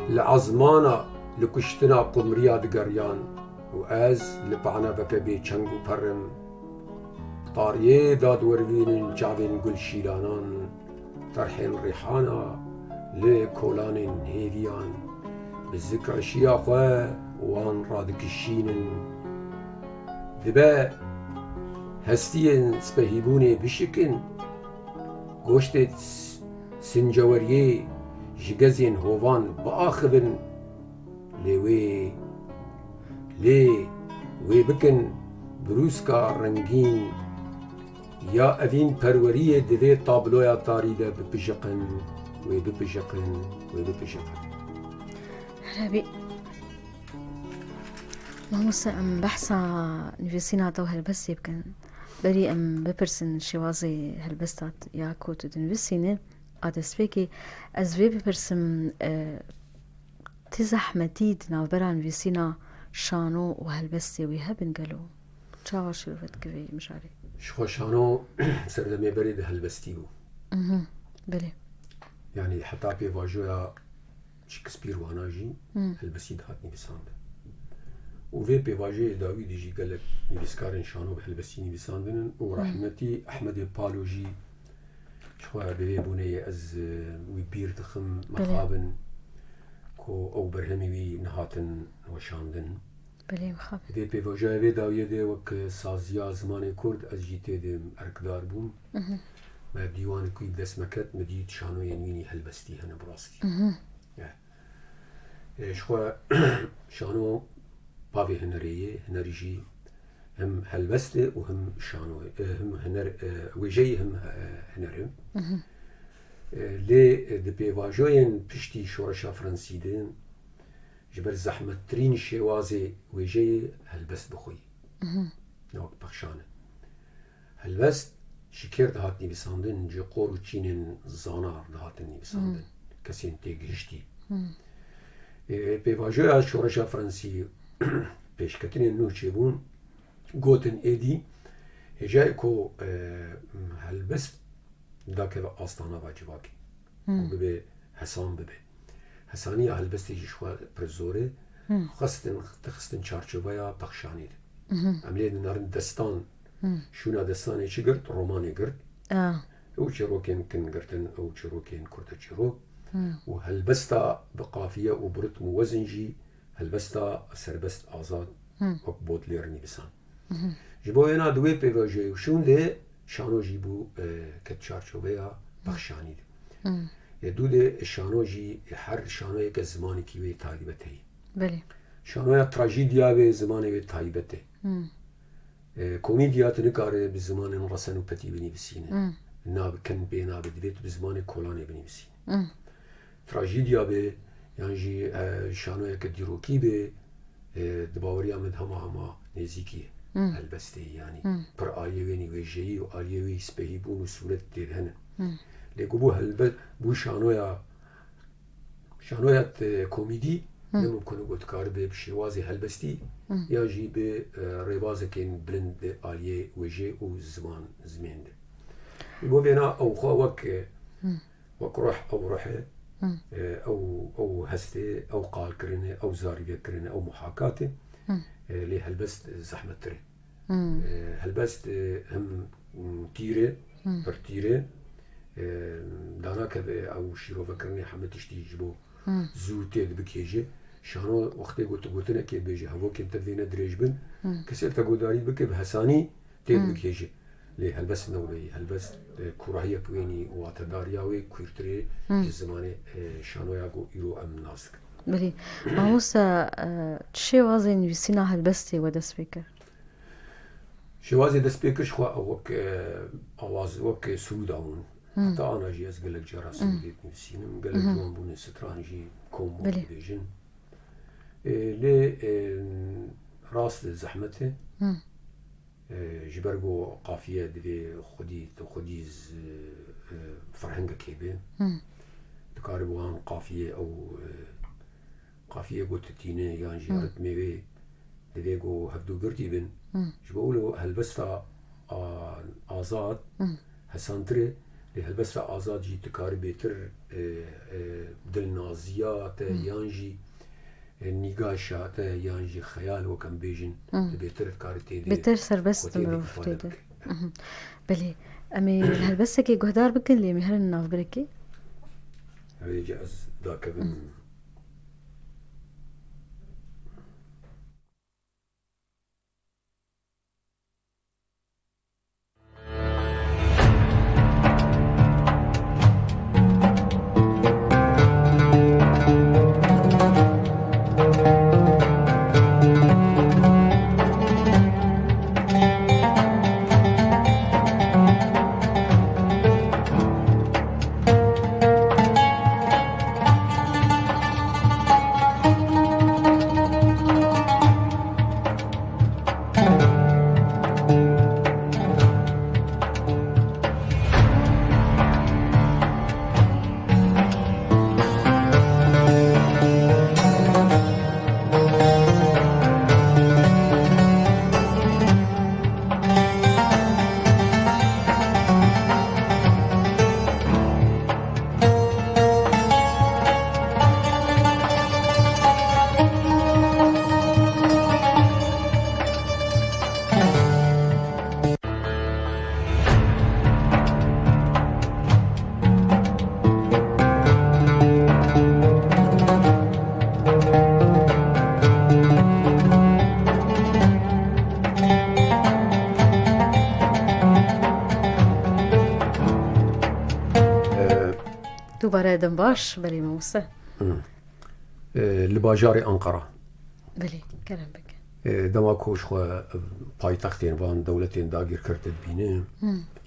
[SPEAKER 2] لعزمانا لكشتنا قمريا دقريان وأز لبعنا بكبي چنگو پرم طاريه داد وروين جاوين قل شيلانان فرحين ريحانا لكولان هيفيان بالذكر شيا خواه وان رادك الشينن دبا هستين سبهيبوني بشكن گوشتت سنجوريه جگزين هوان بآخبن لي وي بكن بروسكا رنگين يا أفين پروريه دوي طابلويا تاريده ببجقن وي ببجقن
[SPEAKER 1] ربي ماموسا ام بحثا نفسينا تو هالبس يمكن بري ام بپرسن شوازي هالبستات يا كوتو دنفسينه ادسبيكي از في بپرسم تزحمتيد نافبرا نفسينا شانو وهالبستي ويهبن قالوا تشاوا شروفت كفي مشاري
[SPEAKER 2] شخو شانو سردمي بريد هالبستي بو
[SPEAKER 1] بلي
[SPEAKER 2] يعني حتى بي واجويا شكسبير واناجي هالبستي دهاتني بساند وفي بي واجي داوي ديجي قالك نبسكارن شانو بهالبستي نبساندن ورحمتي احمد بالوجي شخو بي بوني از ويبير تخم مخابن كو او برهمي وي نهاتن وشاندن
[SPEAKER 1] بلي مخاب
[SPEAKER 2] دي بي واجي في داوي دي وك سازيا زمان كرد از جيتي دي اركدار بوم ما ديوان كوي دس مكت مديت شانو ينويني هالبستي هنا براستي شخو شانو بافي هنريه هنريجي هم هالبستي وهم شانو هم هنر ويجي هم هنرهم لي دي بي واجوين بشتي شورشا فرنسيدين جبر زحمة ترين شوازي ويجي هالبست بخوي نوك بخشانه هالبست شكير دهاتني بساندن جي قورو چينن زانار دهاتني بساندن كسين تيجشتي بي واجويا شورشا فرنسي بيشكتين نو چيبون گوتن ايدي هجاي كو هالبست داك آستانا واجباكي وببي حسان ببي حساني هالبستي جشوا برزوري خستن چارچوبايا بخشاني عملية نارن دستان شونا دستاني چي گرت روماني گرت او چروكين كن گرتن او چروكين كرتا چروك وهالبستا بقافية وبرتم وزنجي هالبستا سربست آزاد وك بوت ليرني بسان جبو هنا دوی پیواجه و شون ده شانو جیبو که چارچوبه یا بخشانی ده دو ده شانو جی هر شانو یک زمانی کی وی تایبته
[SPEAKER 1] بله
[SPEAKER 2] شانو یا تراژیدیا به زمانی وی تایبته کمدیات نکاره به زمان رسن و پتی بنویسینه ناب کن به ناب دویت به زمان کلانه بنویسینه تراژیدیا به یعنی جی شانو یک دیروکی به دباوری آمد هما نزیکیه البسته یعنی پر آلیوی نویجهی و آلیوی سپهی بون و صورت دیدهنه لیکو بو شانویت کمیدی نمکنه گوت کار به بشوازی هلبستی یا جی به ریوازه کن بلند آلیه وجه و زمانده بو بینا او خواه وک روح او روحه او هسته او قال کرنه او زاریه کرنه او محاکاته لی هلبست زحمت تره هلبست هم تیره پر تیره دانا که او شیرو فکرنه همه تشتی جبو زو تید بکیجه شانو وقتی گوتنه که بیجه هوا کم تدوینه دریج بن کسی التگوداری بکه به حسانی تید بکیجه لی هلبست نولی هلبست کراهی کوینی و عتداریاوی کویرتره زمان شانویاگو ایرو ام نازک
[SPEAKER 1] بلی ماموسا چه وازه نویسینا هلبستی و دست بکر؟
[SPEAKER 2] شوازی دست بکرش خواه آواز وک سرود آمون حتی آنا جی از گلک جارا سرودیت نویسینم گلک جوان بونه ستران جی کوم بیجن لی راست زحمته جبرگو قافیه دوی خودی فرهنگ که بین دکار بوان قافیه گو تتینه یان جیارت میوه دوی گو هفدو گرتی بین جبولو هلبستا آزاد حسانتره لی هلبستا آزاد جی دکار بیتر دلنازیات یان جی نیگاشات یان جی خیال وکم بیجن بیتر کاری تیده
[SPEAKER 1] بیتر سربست مروف تیده بله امی هلبسته که گهدار بکن لی مهر ناف برکی
[SPEAKER 2] هوی جاز دا کبن
[SPEAKER 1] دوباره دم باش بلی ماموسا
[SPEAKER 2] لباجار انقره
[SPEAKER 1] بلی کرم بکن
[SPEAKER 2] دما کوش خو پایتختین وان دولتین داگیر کرد بینه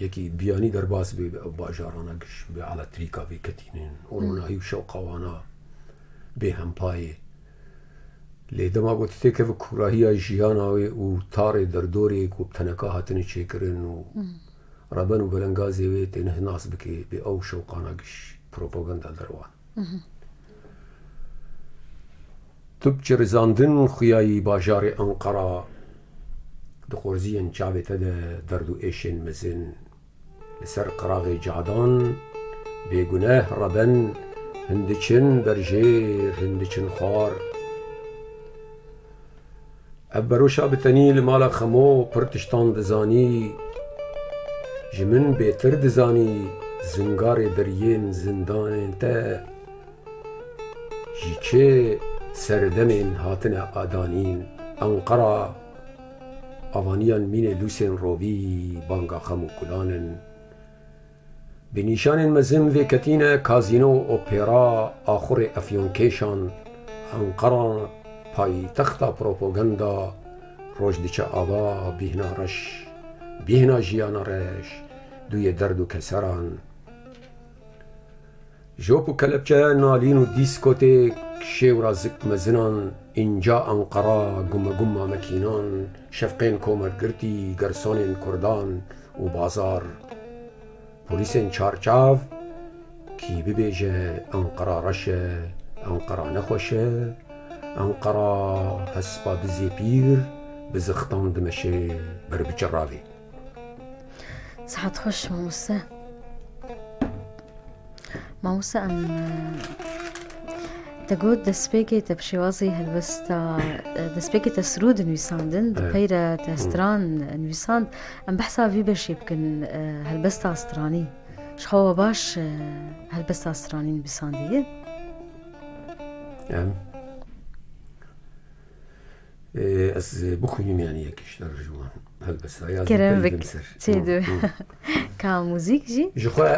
[SPEAKER 2] یکی بیانی در باز به باجارانا گش به على تریکا وی کتینن اورونایی و شوقوانا به هم پای لی دما گوتی که کوراهی جیانا و تار در دوری کو تنکا هاتن چیکرن و ربن و بلنگازی وی تنه ناس بکی به او شوقانا گش پروپاگاندا دروان تبچر زاندن خویای باجار انقره دخورزین چاویت ده دردو ایشن مزن لسر قراغ جعدان بیگناه ربن هندچن برجیر هندچن خوار ابروشا بتنی لمالا خمو پرتشتان دزانی جمن بیتر دزانی زنگار دریین زندان تا جیچه سردمین هاتن آدانین انقره آوانیان مین لوسین روی بانگا خمو کلانن بنیشان مزم و کتین کازینو اپرا آخر افیون کشان انقران پای تختا پروپاگاندا روش دیچه آوا بیهنا رش بیهنا جیانا رش دوی درد و کسران جوب و کلبچه نالین و دیسکوتیک شیورا زک مزنان اینجا انقرا گم مکینان شفقین کومرگرتی گرسانین کردان و بازار پولیسین چارچاو کی ببیجه انقرا رشه انقرا نخوشه انقرا هسپا دزی پیر بزختان دمشه بر بچراوی.
[SPEAKER 1] صحت خوش ماموسا ام تقول دسبيكي تبشيوازي هلبستا دسبيكي تسرود نويساندن دبيرة تستران نويساند ام بحسا في بش يمكن هلبستا استراني شخوا باش هلبستا استراني نويساندية
[SPEAKER 2] از بخونیم يعني يكش درجوان هلبستا يا
[SPEAKER 1] كرم بك تيدو كموزيك جي
[SPEAKER 2] جخوا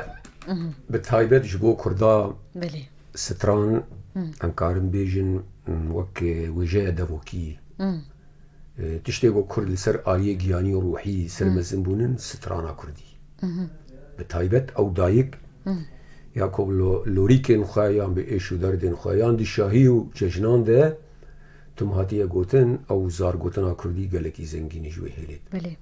[SPEAKER 2] بتايبت جبو كردا
[SPEAKER 1] بلي
[SPEAKER 2] ستران ام كارم بيجن وك وجه دفوكي تشتيغو كرد لسر آلية جياني روحي سر مزنبونن سترانا كردي بتايبت او دايك ياكوب لوريكين خوايان بإيشو دردين خوايان دي شاهيو ججنان ده تم هاتيه گوتن او زار گوتنا كردي گلكي زنگيني جوي هيليت
[SPEAKER 1] بلي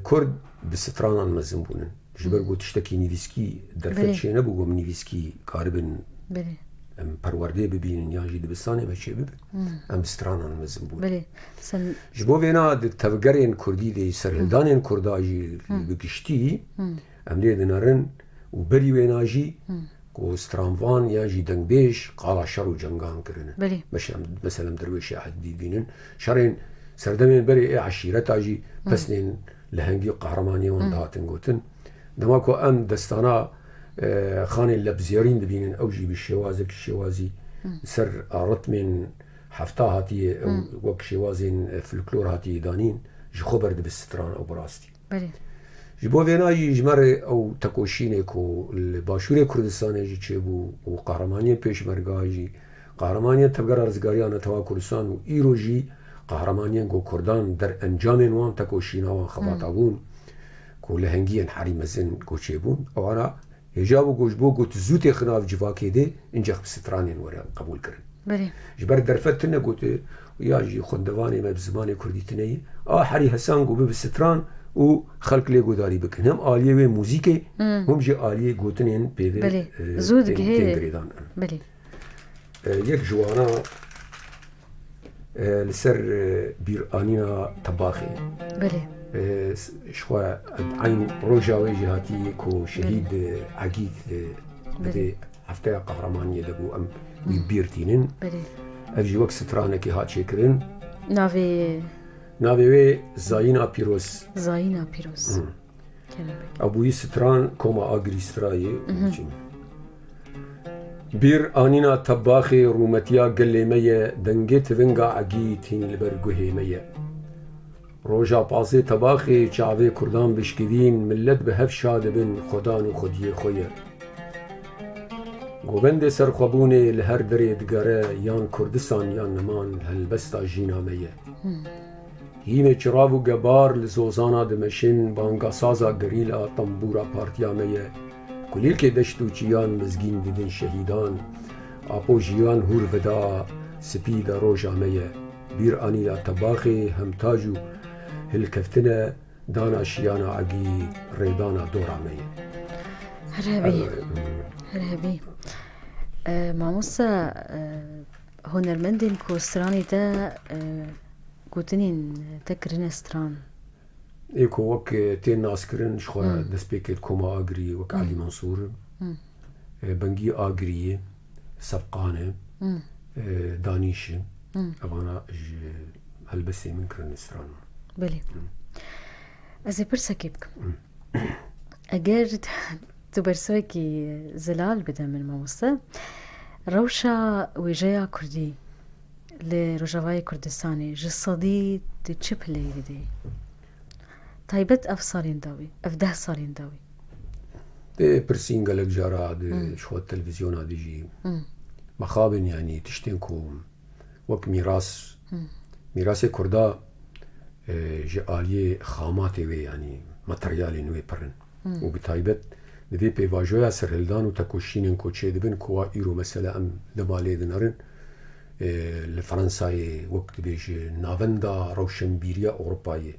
[SPEAKER 2] كرد بسترانان مزنبونن جبر گو تشتكي نيفيسكي درفت شي نبو گو نيفيسكي قاربن
[SPEAKER 1] بلي
[SPEAKER 2] ام پرورده ببینن یا جی دبستانه بچه ببین ام سترانان مزم بود
[SPEAKER 1] بلي
[SPEAKER 2] جبو وینا د تفگرین کردی دی سرهلدانین کردا جی بگشتی ام دی دنارن و بری وینا جی کو سترانوان یا جی دنگ بیش قالا شر و جنگان کرنن
[SPEAKER 1] بلي
[SPEAKER 2] مثلا درویش احد دی بینن شرین سردمین بری ای عشیرتا جی پسنین لهنگی قهرمانی وان دهاتن گوتن دما کو ام دستانا خانه لبزيارين دبينن اوجي بالشوازك الشوازي سر رتم حفتا هاتي وك شوازين فلكلور هاتي دانين جخبر دبستران او براستي
[SPEAKER 1] بلي
[SPEAKER 2] جبو فيناي جمر او تكوشينيكو الباشور كردستان جي تشبو وقهرمانيه پیش مرگاجي قهرمانيه تبگر ارزگاريان توا كردستان و ايروجي قهرمانيه گو كردان در انجام وان تكوشينا وان خباطاون کو لهنگين حريم زن گو چبون او انا هجاب گوش بو گوت زوت خناف جواکی ده اینجا سترانین ورا قبول کرن
[SPEAKER 1] بله
[SPEAKER 2] جبر درفت تنه گوت یا جی خوندوانی ما بزمان کردی تنه حری حسان گو به ستران و خلق لی گوداری بکن هم آلیه و موزیک هم جی آلیه گوتنین پیده
[SPEAKER 1] بله زود گهیده بله
[SPEAKER 2] یک جوانا لسر بیر آنینا طباخی بله شخوا عين روجاوي جهاتي كو شهيد عقيد بدي هفته قهرمانية دبو ام بيرتينن افجي وقت سترانكي هات شكرن ناوي زاينا بيروس ابوي ستران كوما اغري ستراي بير آنينا طباخي رومتيا قليمية دنگت فنگا عقيتين لبرگوهيمية روژا پاسه طباخی چاوه کردان بشکوین ملت به هف شاد بن خدان و خودی خویه گوبند سرخوابونه لهر دره دگره یان کردستان یان نمان هلبستا جینامه هیم چراو و گبار لزوزانا دمشن بانگا سازا گریلا تنبورا پارتیامه کلیل که دشتو چیان مزگین دیدن شهیدان آپو جیان هور ودا سپید روژامه بیر آنیا طباخی همتاجو هل كفتنا دانا شيانا عقي ريدانا دورامي
[SPEAKER 1] هرهبي ماموسا هنرمندين كو ستراني دا قوتنين تكرين ستران
[SPEAKER 2] ايكو وك تين ناس كرن شخوا دسبيكت كوما اغري وك علي منصور بنجي اغري صفقانه دانيش اوانا هلبسي من كرن ستران
[SPEAKER 1] بله از پرسکی بکم اگر تو برسوی که زلال بده من موسى روشا وجايا كردي لرجوای کردستانی جسدی چه پلی دی تایبت اف سالین داوی اف 10 سالین داوی
[SPEAKER 2] ده برسين قالك جارا ده شو التلفزيون دي جي مخابن يعني تشتنكو وك ميراث كردا جاليه خاماتي وي يعني ماتريالي نوي برن وبتايبت دي بيفاجويا سرهلدان وتكوشينن كوتشي دبن كوا ايرو مثلا ام دمالي دنرن لفرنساي وقت بيج نافندا روشنبيريا اوروباي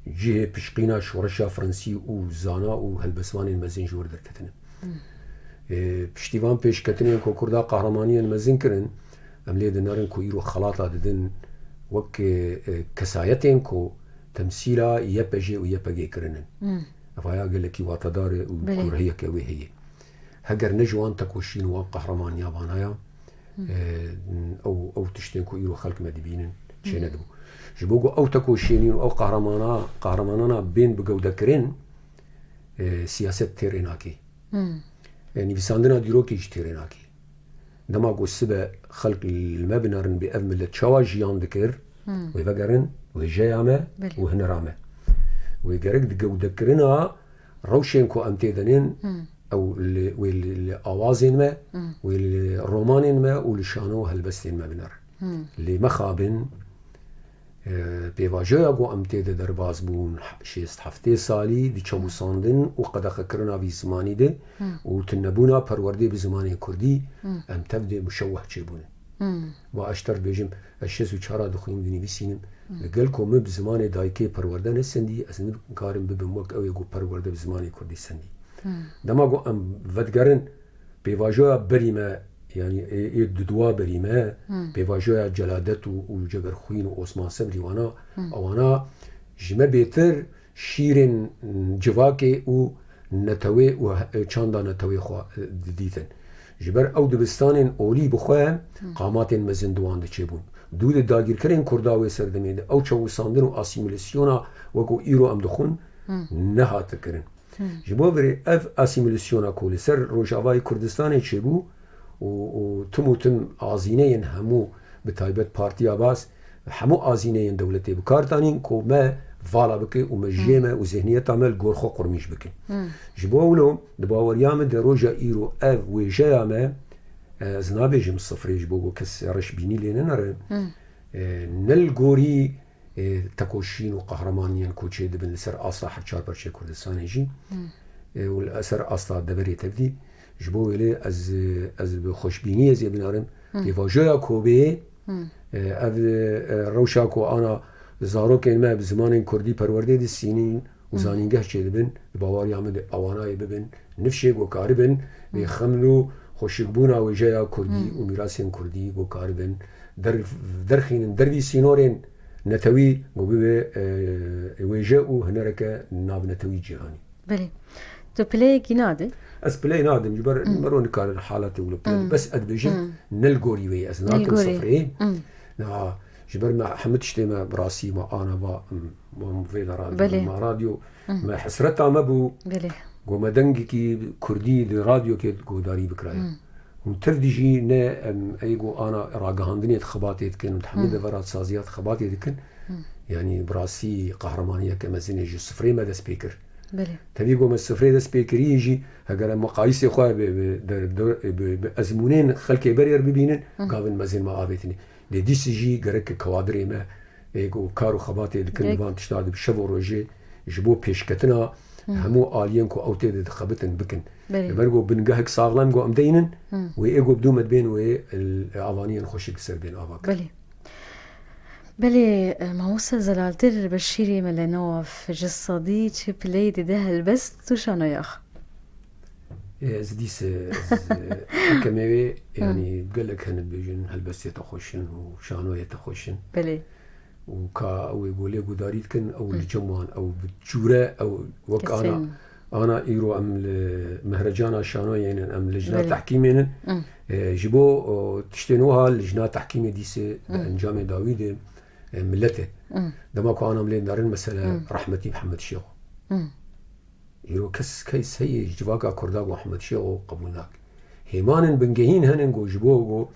[SPEAKER 2] جهه بشقينا شورشا فرنسي و زانا و هلبسوان المزين جور دركتن بشتيوان بيش كتنين كو كردا قهرمانيا المزين كرن املي دنرن كو ايرو خلاطا ددن وك كسايتين كو تمثيلا يبجي ويبجي كرنن فايا قال لك واتدار وكورهيه كوي هي هجر نجوان تكوشين وان قهرمان يابانايا او تشتين كو ايرو خلق مدبينن شندو جبوغو او تكوشينين او قهرمانانا بين بجوده كرين سياسه تيريناكي يعني بيساندنا ديروكي تيريناكي دما قو السبع خلق المبنرن بأفملة شواجيان ذكر ويفقرن ويجيامه وهنرامه ويقرق دقو ذكرنا روشينكو أمتيدنين أو الأوازين ما والرومانين ما والشانو هالبستين مبنر اللي مخابن بيواجه اگو امتیده در باز بون 6-7 سالی دی چمو ساندن و قدخ کرنا بی زمانی ده و تنبونا پرورده بی زمانی کردی ام تبده مشوه چه بونه و اشتر بیجم اشیز و چارا دخویم دینی بیسینم لگل که مب زمان دایکه پرورده نسندی از نکارم ببم وقت او یگو پرورده بی زمانی کردی سندی دما گو ام ودگرن بيواجهها بريمة يعني دوا بريمة بيواجهها جلادت وجبر خوين وعثمان صبري وانا جمع بيتر شيرين جواكي و نتوي و چاندا نتوي خوا ديتن جبر او دبستان اولي بخواه قامات مزندوان ده چه بون دود داگیر کرن کرداوی سردمید او چو ساندن و اسیمیلیسیونا وگو ایرو ام دخون نهات کرن جبو بری اف اسیمیلیسیونا کولی سر روجاوای کردستان چه بو و تم آزینه همو بتایبت پارتی آباس همو آزینه دولتی بکارتانین کو ما فالا بکه و مجیمه و ذهنیت عمل گرخو قرمیش بکن جبو اولو دباوریام در روجا ایرو اف ویجیامه زنابه جم صفريج بوغو كس رش بيني لين نرى نلغوري تكوشين وقهرمانيان كوتشي دبن لسر اصلا حرشار برشي كردستان يجي والاسر اصلا دبري تبدي جبو لي از بخوش بيني زي بنارم ديفاجويا كوبي اف روشاكو انا زاروكين ما بزمان كردي پرورده دي سينين وزانينگه چه دبن باواري عمد اواناي ببن نفشي وكاربن بيخملو خوشبونا وجایا کردی و میراثین کردی گو کاربن درخین دروی سینورین نتوی گو به وجه و هنرکه ناب نتوی جهانی.
[SPEAKER 1] بله. تو پلی کی ناده؟
[SPEAKER 2] از پلی نادم جبر مرون کار الحالات ولا پلی بس ادبجن نلگوری وی از ناکن صفری. نه جبر ما حمد شتما براسي ما انا ما في راديو ما راديو ما حسرتها ما بو.
[SPEAKER 1] بله.
[SPEAKER 2] گو مدنگی کی کردی دی رادیو که گو داری بکرای و تردیجی نه ایگو آنا راگهاندنیت خباتیت کن و تحمید ورات سازیات خباتیت کن یعنی براسی قهرمانیه که مزینه جی صفری مده سپیکر تبی گو مز صفری ده سپیکری یجی اگر مقایسی خواه به ازمونین خلکی بریر ببینن گاون مزین ما آبیتنی دی دیسی جی گرک کوادری ما ایگو کارو خباتیت کن دوان تشتاد بشو و روژه جبو پیشکتنا همو آلين كو أوتي دي خبتن بكن برجو بنجهك صاغلان جو أمدينن ويجو بدو مدبين والعوانين خوشي كسر بين أباك.
[SPEAKER 1] بلي ما وصل زلالتر بشيري ملانوف جسدي تشبلي ده البس توشانو ياخ.
[SPEAKER 2] زديس كمية يعني قال لك هن بيجن هالبس يتخشن وشانو يتخشن.
[SPEAKER 1] بلي.
[SPEAKER 2] وكا ويقول لي قداريت كن او الجمان او بالجوره او وك انا ايرو ام مهرجان شانو يعني ام لجنه تحكيمين جيبو تشتنوها لجنه تحكيم ديسه انجام داوود ملته دما كو انا ملين دارن مثلا رحمتي محمد شيخ ايرو كيس هي جواكا كردا محمد شيخ قبولناك هيمان بنجهين هنن جو جيبو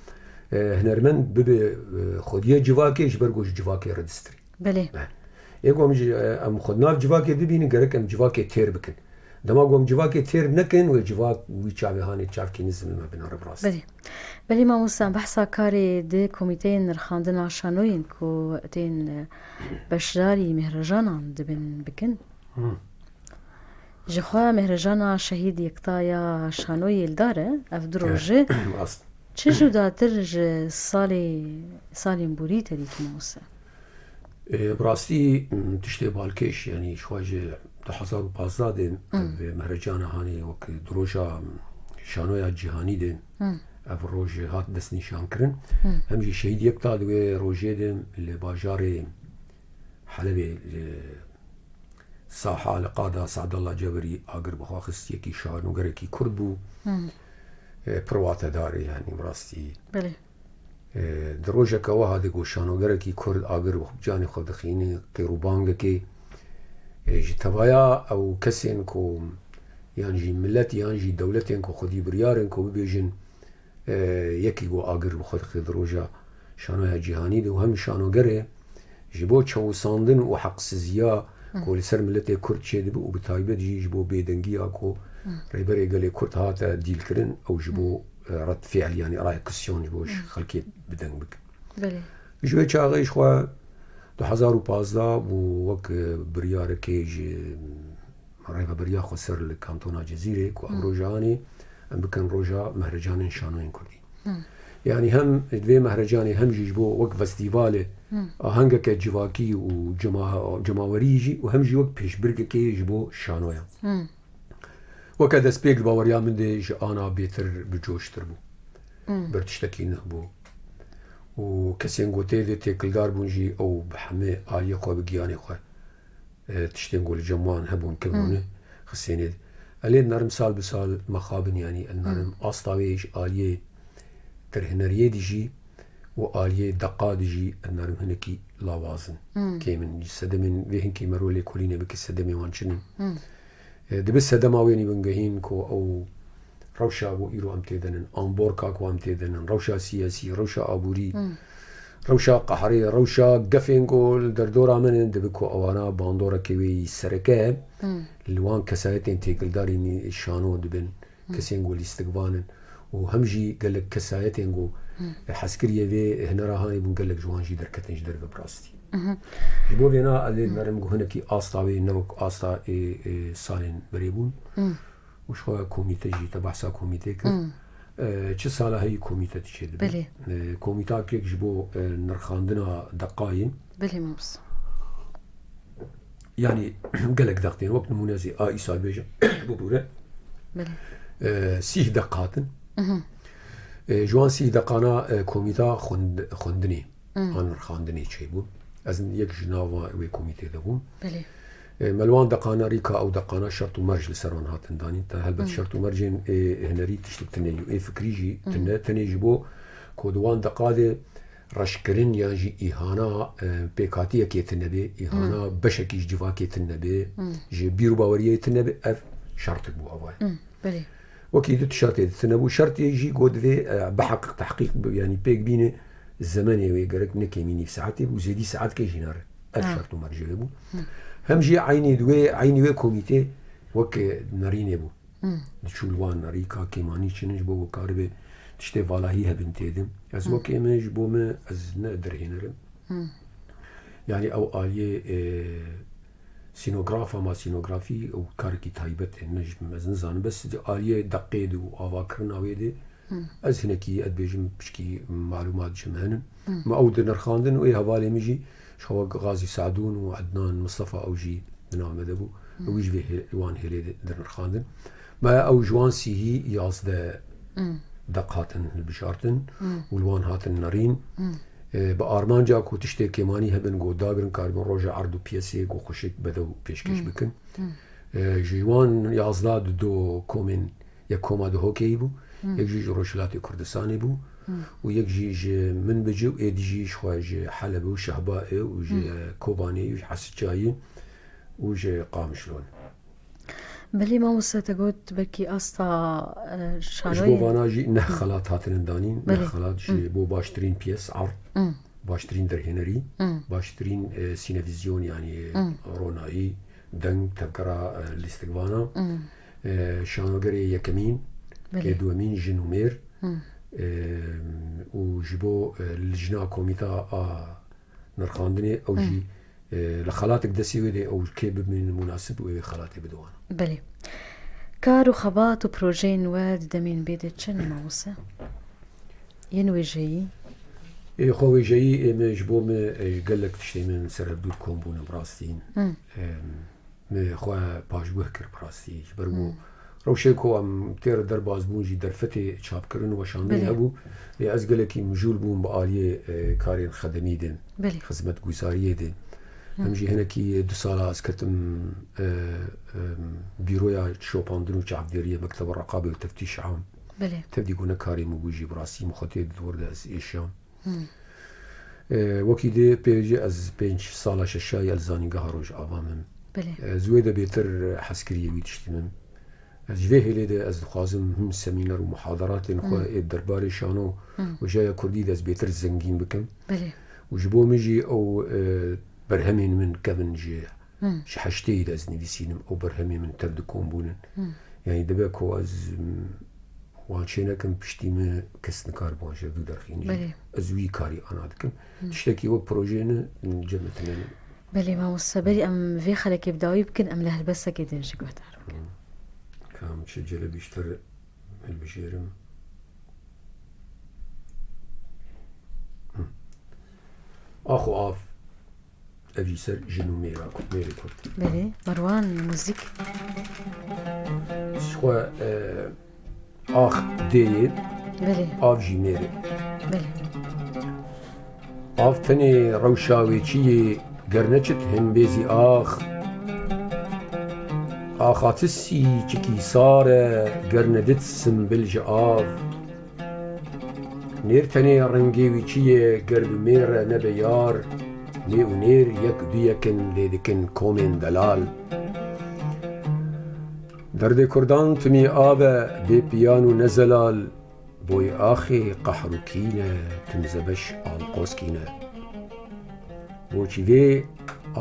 [SPEAKER 2] هنرمن ببي خودية جواكي جبرقوش جواكي ردستري
[SPEAKER 1] بله
[SPEAKER 2] يقوم ام خدناف جواكي ببين قرك ام جواكي تير بكن دما قوم جواكي تير نكن وجواك ويشابه هاني تشافكي نزل ما بين ربراس
[SPEAKER 1] بله ما موسى بحثا كاري دي كوميتين رخاندنا شانوين كو تين بشداري مهرجانا دبن بكن جخوا مهرجانا شهيد يكتايا شانوي الدارة افدروجي چه دا ترج سالي مبوري تريك موسى
[SPEAKER 2] براستی تشتی بالکش یعنی شواجه 2015 دین مهرجان هانی وک دروجا شانویا جهانی دین اف روج هات دست نشان کرن همجی شهید یک تا دوی روجه دین لباجار حلب ساحه لقاده سعد الله جبری آگر بخواخست یکی شانوگر کی کرد بو پروات داری یعنی براستی
[SPEAKER 1] بله
[SPEAKER 2] دروجه که وها دگو شانوگر کی کرد آگر و جانی خود دخینی قیروبانگ کی جتوایا او کسین کو یعنی جی ملت یعنی جی دولتین کو خودی بریارن کو ببیجن یکی گو آگر و خود خود دروجه شانویا جهانی دو هم شانوگره جبو چوساندن و حق سزیا کو لسر ملت کرد چه دبو و بتایبت جبو بیدنگی آکو ریبری گلی کرد هات دیل کرن او جبو رد فعل يعني راي كسيون جبوش خلكي بدن بك
[SPEAKER 1] بله
[SPEAKER 2] جوي چاغي شوا 2015 وك بريار كيج رايبا بريا خسر الكانتونا جزيره كو روجاني ام بكن روجا مهرجان شانوين كردي يعني هم دوي مهرجاني هم جبو وك فستيفال هنگا كجواكي وجماوريجي وهم جي وك بيش برك كي جبو شانويا وكذا سبيك باوريا من دي انا بيتر بجوشتر بو برتشتكي نهبو وكسين قوتي دي تيكل دار بونجي او بحمي آلية خوا بقياني خوا تشتين قول جموان هبون كبوني خسيني دي الين نرم سال بسال مخابن يعني النرم اصطاويش آلية ترهنرية دي جي وآلية دقا دي جي النرم هنكي لاوازن كي من سدمين ويهنكي مرولي كوليني بكي سدمي وانشنين دبس دماويني بنجهين كو او روشا و ايرو ام تيدنن امبوركا كو ام تيدنن روشا سياسي روشا ابوري روشا قحري روشا قفينكو دردورا من دبكو اوانا باندورا كوي سركه لوان كسايتين تيكل داريني شانو دبن كسينغو الاستقبان وهمجي قال لك كسايتينغو حسكريه في هنا راهاني بنقول لك جوانجي دركتنج درب براستي بو بينا اللي نرم هناكي آستاوي نوك آستا سالين بريبون وش هو كوميتة جي تبعسا كوميتة كر چه سالة هي كوميتة تشيد
[SPEAKER 1] بلي
[SPEAKER 2] كوميتة كيك جبو نرخاندنا دقاين
[SPEAKER 1] بلي موس
[SPEAKER 2] يعني قالك دقتين وقت نمونازي إيسا بيجا ببورة
[SPEAKER 1] بلي
[SPEAKER 2] سيه دقاتن جوان سيه دقانا كوميتة خندني عن رخاندني تشيبون أزن يك جناوا وي كوميتي دبون
[SPEAKER 1] بله
[SPEAKER 2] ملوان دقانا ريكا او دقانا شرط ومرج لسران هاتن داني هلبت شرط ومرجين هنري تشتك تنيو فكريجي تنيجبو كودوان دقاده رشكرين ياجي إهانا بيكاتية كيتنبي إهانا بشكيش جوا كيتنبي جي بيرو باوريه تنبي اف شرط بو اواي
[SPEAKER 1] بله
[SPEAKER 2] وكيدو تشرطي تنبو شرط يجي قد في بحقق تحقيق يعني بيك بيني الزماني ويقرك نكيميني في ساعتي وزيدي ساعات كي جينار الشرط ومرجع بو همجي عيني وي كوميتي وك ناريني بو شو الوان ناريكا كيماني تشنج بو وكاربي تشتي فالاهي هبن تيدم از وكي منج بو ما از نقدر هنرم يعني او آلية سينوغرافا ما سينوغرافي او كاركي تايبت نجم مزنزان بس آلية دقيد و آواكرنا ويدي از هناكي ادبيجم بشكي معلومات جمهنن ما اود نرخاندن وي هوالي ميجي شو غازي سعدون وعدنان مصطفى اوجي نعم دبو ويج به وان هلي نرخاندن ما او جوان سي هي يازد دقاتن البشارتن والوان هاتن نارين بارمان جا كو تشتي كيماني هبن جو داغرن كاربون روجا عرضو بيسي جو خشك بدو بيشكش بكن جوان يازد دو كومين يا كوما دو هوكي بو یک جیج روشلاتی کردستانی بو و یک جیج من بجی و ایدی جیج خواهج حلب و شهباء و جی کوبانی و حسجایی و جی قامشلون
[SPEAKER 1] بلی مامۆستا تەگوت بەکی ئاستا
[SPEAKER 2] ji
[SPEAKER 1] شانۆی
[SPEAKER 2] bo vana jî neh xelat hatinin danîn, neh
[SPEAKER 1] Belê.
[SPEAKER 2] xelat ji bo baştirîn piyes art, baştirîn derhênerî, baştirîn sînevizyonî yanî ronayî, deng, tevkera lîstikvana, şanogerê yekemîn,
[SPEAKER 1] Belê.
[SPEAKER 2] lê duhemîn jin û mêr, û ji bo lijina komîta a nirxandinê ew jî li xelatek desî wê de ew kê bibin münasib û wê xelatê bidowana.
[SPEAKER 1] بەێ کار و خەبات و پرۆژەین وە دەمین بێدێت چەند مامۆستا یەن وێژەیی
[SPEAKER 2] خۆ wêjeyî ême ji bo me gelek tiştê min serhevdûr kombûne bi rastîn me xwe paşguh kir bi rastî ji ber ku rewşê ku em têre derbas bûn jî derfetê çapkirin û weşandinê hebû lê ez gelekî mijûl bûm bi aliyê karên xedemî de
[SPEAKER 1] بەێ
[SPEAKER 2] xizmetgûzariyê de em jî hinekî 2 sala ez ketim bîroya şopandin û çavdêriye mekteba reqabê û teftîş am
[SPEAKER 1] بەێ
[SPEAKER 2] tevdî ku ne karê min bû jî bi rastî min xwe tê didwirde ez êşiyam wekî dê pêjî ez 5 sala şeşayî el zanîngeha Rojava min
[SPEAKER 1] بەێ
[SPEAKER 2] ez wê de bêtir heskiriye wî tiştî min ez ji vê hêlê de ez dixwazim him semîner û muhadaratên xwe ê derbarê şano û jaya Kurdî de ez bêtir zengîn bikim
[SPEAKER 1] بەێ
[SPEAKER 2] û ji bo min jî ew berhemên min kevin ji heşteyî de ez nivîsînim ew berhemê min tev di kombûnin yanî dibe ku ez wan çê nekim piştî me kes nikar bi wan şevdû derxîn jî
[SPEAKER 1] Belê.
[SPEAKER 2] ez wî karî ana dikim tiştekî wek projeyê cemetine
[SPEAKER 1] بەێ مامۆستا بەری ئەم vê xelekê بداوی بکەن ئەم لە هەلبەسەکێ دێژی گوهدار
[SPEAKER 2] kam çi cele bîştir hilbijêrim axo av evî ser jin û mêra mêrê Kurd
[SPEAKER 1] بەێ مەروان موزیک
[SPEAKER 2] xwe ax deyê
[SPEAKER 1] بەێ
[SPEAKER 2] av jî mêrê
[SPEAKER 1] بەێ
[SPEAKER 2] av tenê rewşa wêçiyê gerneçit hembêzî ax axatisî çikî sar e gernedit simbil ji av nêr tenê rengê wîçiyê ger bi mêr re nebe yar nê û nêr yek du yekin lê dikin komên delal derdê Kurdan timî av e bê piyan û nezelal boî axê qehr û kîne tim zebeş alqoskîne boçî vê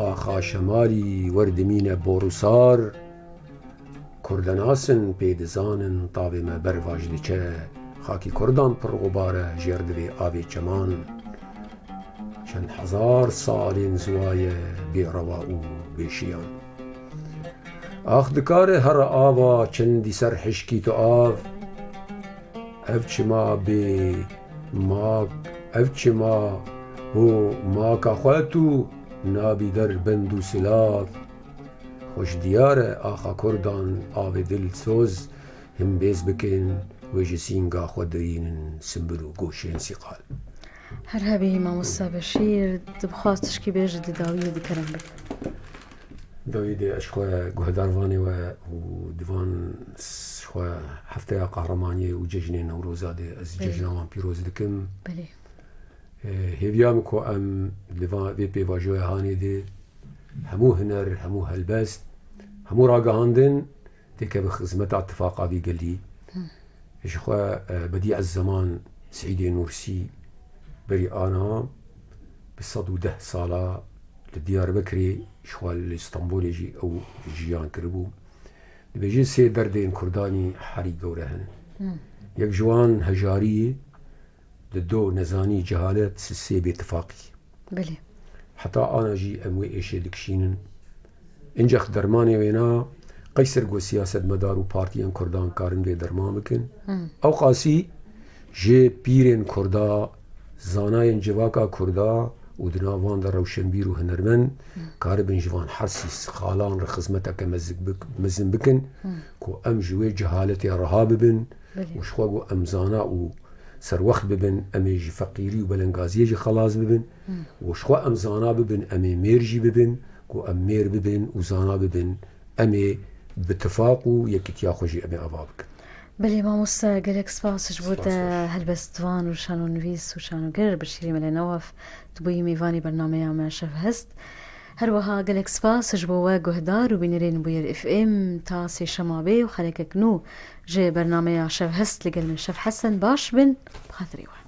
[SPEAKER 2] axa şemalî werdimîne borûsar Kurdenasin pê dizanin tavê me bervaj diçe xakî Kurdan pir xwebar e jêr divê avê çeman çend hezar salên ziwaye bêreva û bêşiyan ax dikare her ava çendî ser hişkî tu av ev çima bê mak ev çima û maka xwe tu nabî der bend û silav xweş diyar e axa Kurdan avê dil soz him bêz bikin wê ji sînga xwe dirînin simbil û goşên sîqal
[SPEAKER 1] هەر هەبی مامۆستا بەشیر دبخواست تشکی بێژە دداویە دیکەرم بکە
[SPEAKER 2] dawî dê ez xwe guhdarvanê we û divan xwe hefteya qehremaniyê û cejnê Newroza de ez cejna wan pîroz dikim
[SPEAKER 1] بەێ
[SPEAKER 2] hêviya min ku em li vê pêvajoya hanê de hemû huner hemû helbest hemû ragihandin têke bi xizmeta ittifaqa vî gelî ji xwe bedî ez zeman Seîdê Nûrsî berî ana bi 110 sala li Diyarbekirê ji xwe li Stenbolê jî ew jiyan kiribû dibêje sê derdên Kurdanî herî gewre hene yek ji wan hejariyê di do nezanî cehalet sê bêtifaqî
[SPEAKER 1] بەێ
[SPEAKER 2] heta ana jî em wê êşê dikişînin încex dermanê wê na qeyser got siyasetmedar û partiyên Kurdan karin vê derman bikin ew qasî jê pîrên Kurda zanayên civaka Kurda û di nav wan de rewşenbîr û hunermend karibin ji van hersî xalan re xizmeteke mezin bikin ku em ji wê cehaletê reha bibin û ji xwe got em zana û serwext bibin em ê ji feqîrî û belengaziyê jî xelas bibin û ji xwe em zana bibin em ê mêr jî bibin ku em mêr bibin û zana bibin em ê bi tifaq û yekîtiya xwe jî em ê ava bikin
[SPEAKER 1] بەێ مامۆستا گەلێک سپاسش بۆ دە هەلبەستوان و شانۆنویس و شانۆگەر بەشیری مەلێنەوەف بووی میوانی بەرنامەیە مەشەف هەست هروها قلق سپاس جبوا گهدار و بینرین بویر اف ام تاسی شمابه و خلکک نو جه برنامه شف هست لگل من شف حسن باش بن بخاطري